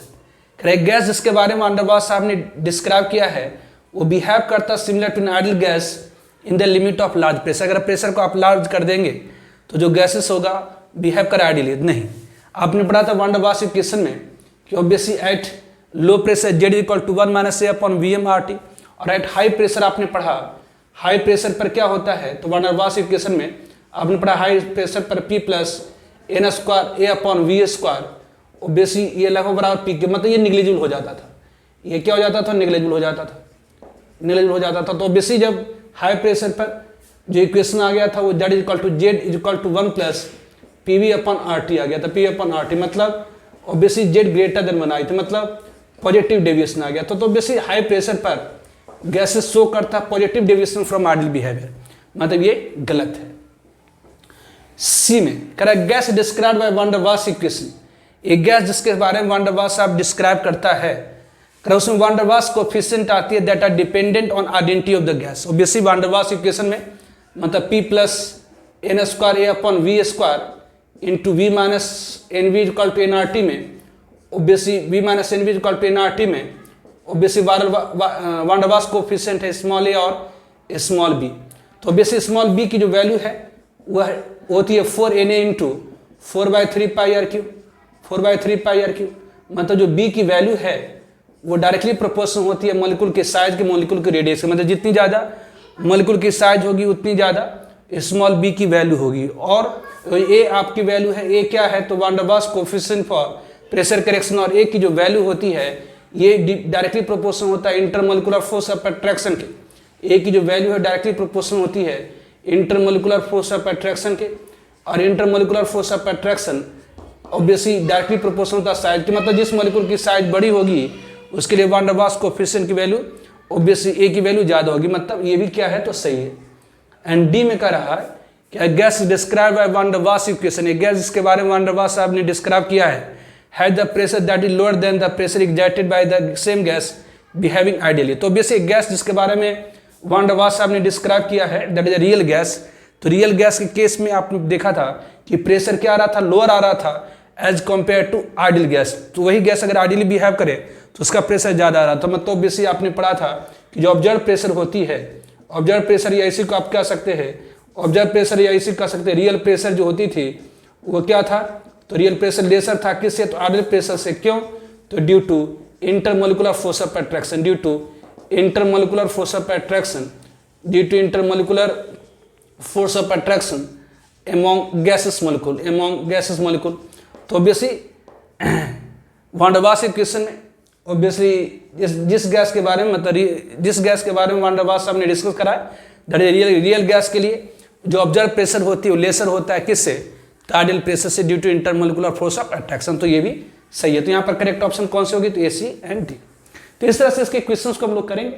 एक गैस जिसके बारे में वान डर वाल्स साहब ने डिस्क्राइब किया है, वो बिहेव करता similar to ideal gas in the limit of large pressure. अगर प्रेशर को आप लार्ज कर देंगे तो जो गैसेस होगा बिहेव कर आइडियली नहीं। आपने पढ़ा था वान डर वाल्स इक्वेशन में कि obviously eight low pressure Z = 1 - a/Vm/RT, और एट हाई प्रेशर आपने पढ़ा हाई प्रेशर पर क्या होता है। तो वान डर वाल्स इक्वेशन में आपने पढ़ा हाई प्रेशर पर P + n² a/v²। ऑब्वियसली ये लगभग बराबर P के, मतलब ये निग्लिजिबल हो जाता था। ये क्या हो जाता था? निग्लिजिबल हो जाता था, निग्लिजिबल हो जाता था। तो ऑब्वियसली जब हाई प्रेशर पर जो इक्वेशन आ गया था वो Z = 1 + PV/RT आ गया था। P/RT मतलब ऑब्वियसली Z > 1 आई थी, मतलब पॉजिटिव डेविएशन आ गया था। तो ऑब्वियसली हाई प्रेशर पर गैसेस शो करता positive deviation from ideal behaviour, मतलब ये गलत है। सी में correct, gas describe by van der Waals equation. एक गैस जिसके बारे में वान डर वाल्स साहब डिस्क्राइब करता है, उसमें वान डर वाल्स कोएफिशिएंट आती है that are dependent on identity of the gas. Obviously van der Waals equation में मतलब P + n² a/v² × v - nv = nRT में, ऑब्वियसली v - nv = nRT में obviously van der Waals coefficient है small a और small b। तो obviously small b की जो value है वह होती है 4Na × 4/3πr³। 4/3πr³, मतलब जो b की वैल्यू है वो डायरेक्टली प्रोपोर्शनल होती है मॉलिक्यूल के साइज के, मॉलिक्यूल के रेडियस के। मतलब जितनी ज़्यादा मॉलिक्यूल की साइज होगी उतनी ज़्यादा स्मॉल b की वैल्यू होगी। और a आपकी वैल्यू है, a क्या है? तो van der Waals coefficient for pressure correction, और a की जो वैल्यू होती है ये डायरेक्टली प्रोपोर्शनल होता है इंटरमोलिकुलर फोर्स ऑफ अट्रैक्शन के। a की जो वैल्यू है डायरेक्टली प्रोपोर्शनल होती है इंटरमोलिकुलर फोर्स ऑफ अट्रैक्शन के, और intermolecular force of attraction obviously directly proportional होता है साइज की। मतलब जिस मॉलिक्यूल की साइज बड़ी होगी उसके लिए वान डर वाल्स कोएफिशिएंट की वैल्यू ऑब्वियसली a की वैल्यू ज़्यादा होगी, मतलब ये भी क्या है? तो सही है। एंड डी में कह रहा है कि gas describe by van der Waals equation. एक गैस जिसके बारे में वान डर वाल्स साहब ने डिस्क्राइब किया है, has the pressure that is lower than the pressure exerted by the same gas behaving ideally. तो ऑब्वियसली एक गैस जिसके बारे में वान डर वाल्स साहब ने डिस्क्राइब किया है, that is a real gas. तो रियल गैस के केस में आपने देखा था कि प्रेशर क्या आ रहा था, लोअर आ रहा था as compare to ideal gas. तो वही गैस अगर आइडियली बिहेव करे तो उसका प्रेशर ज़्यादा आ रहा था। मतलब बेसिकली आपने पढ़ा था कि जो ऑब्जर्व प्रेशर होती है, ऑब्जर्व प्रेशर या इसी को आप कह सकते हैं, ऑब्जर्व प्रेशर या इसी कह सकते हैं, रियल प्रेशर जो होती थी वो क्या था, तो रियल प्रेशर लेसर था किससे, तो आइडियल प्रेशर से। क्यों, तो due to intermolecular force of attraction, due to intermolecular force of attraction, due to intermolecular force of attraction among gaseous molecule, among gaseous molecule। तो obviously van der Waals equation में obviously जिस gas के बारे में, मतलब जिस gas के बारे में वान डर वाल्स साहब ने डिस्कस करा है, दैट इज रियल गैस के लिए जो ऑब्जर्व प्रेशर होती है वो लेसर होता है किससे, तो आइडियल प्रेशर से, due to intermolecular force of attraction. तो ये भी सही है। तो यहाँ पर करेक्ट ऑप्शन कौन से होगी, तो ए, सी एंड डी। तो इस तरह से इसके क्वेश्चंस को हम लोग करेंगे।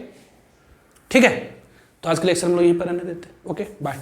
ठीक है, तो आज के लेक्चर हम लोग यहीं पर रहने देते हैं। Okay, bye.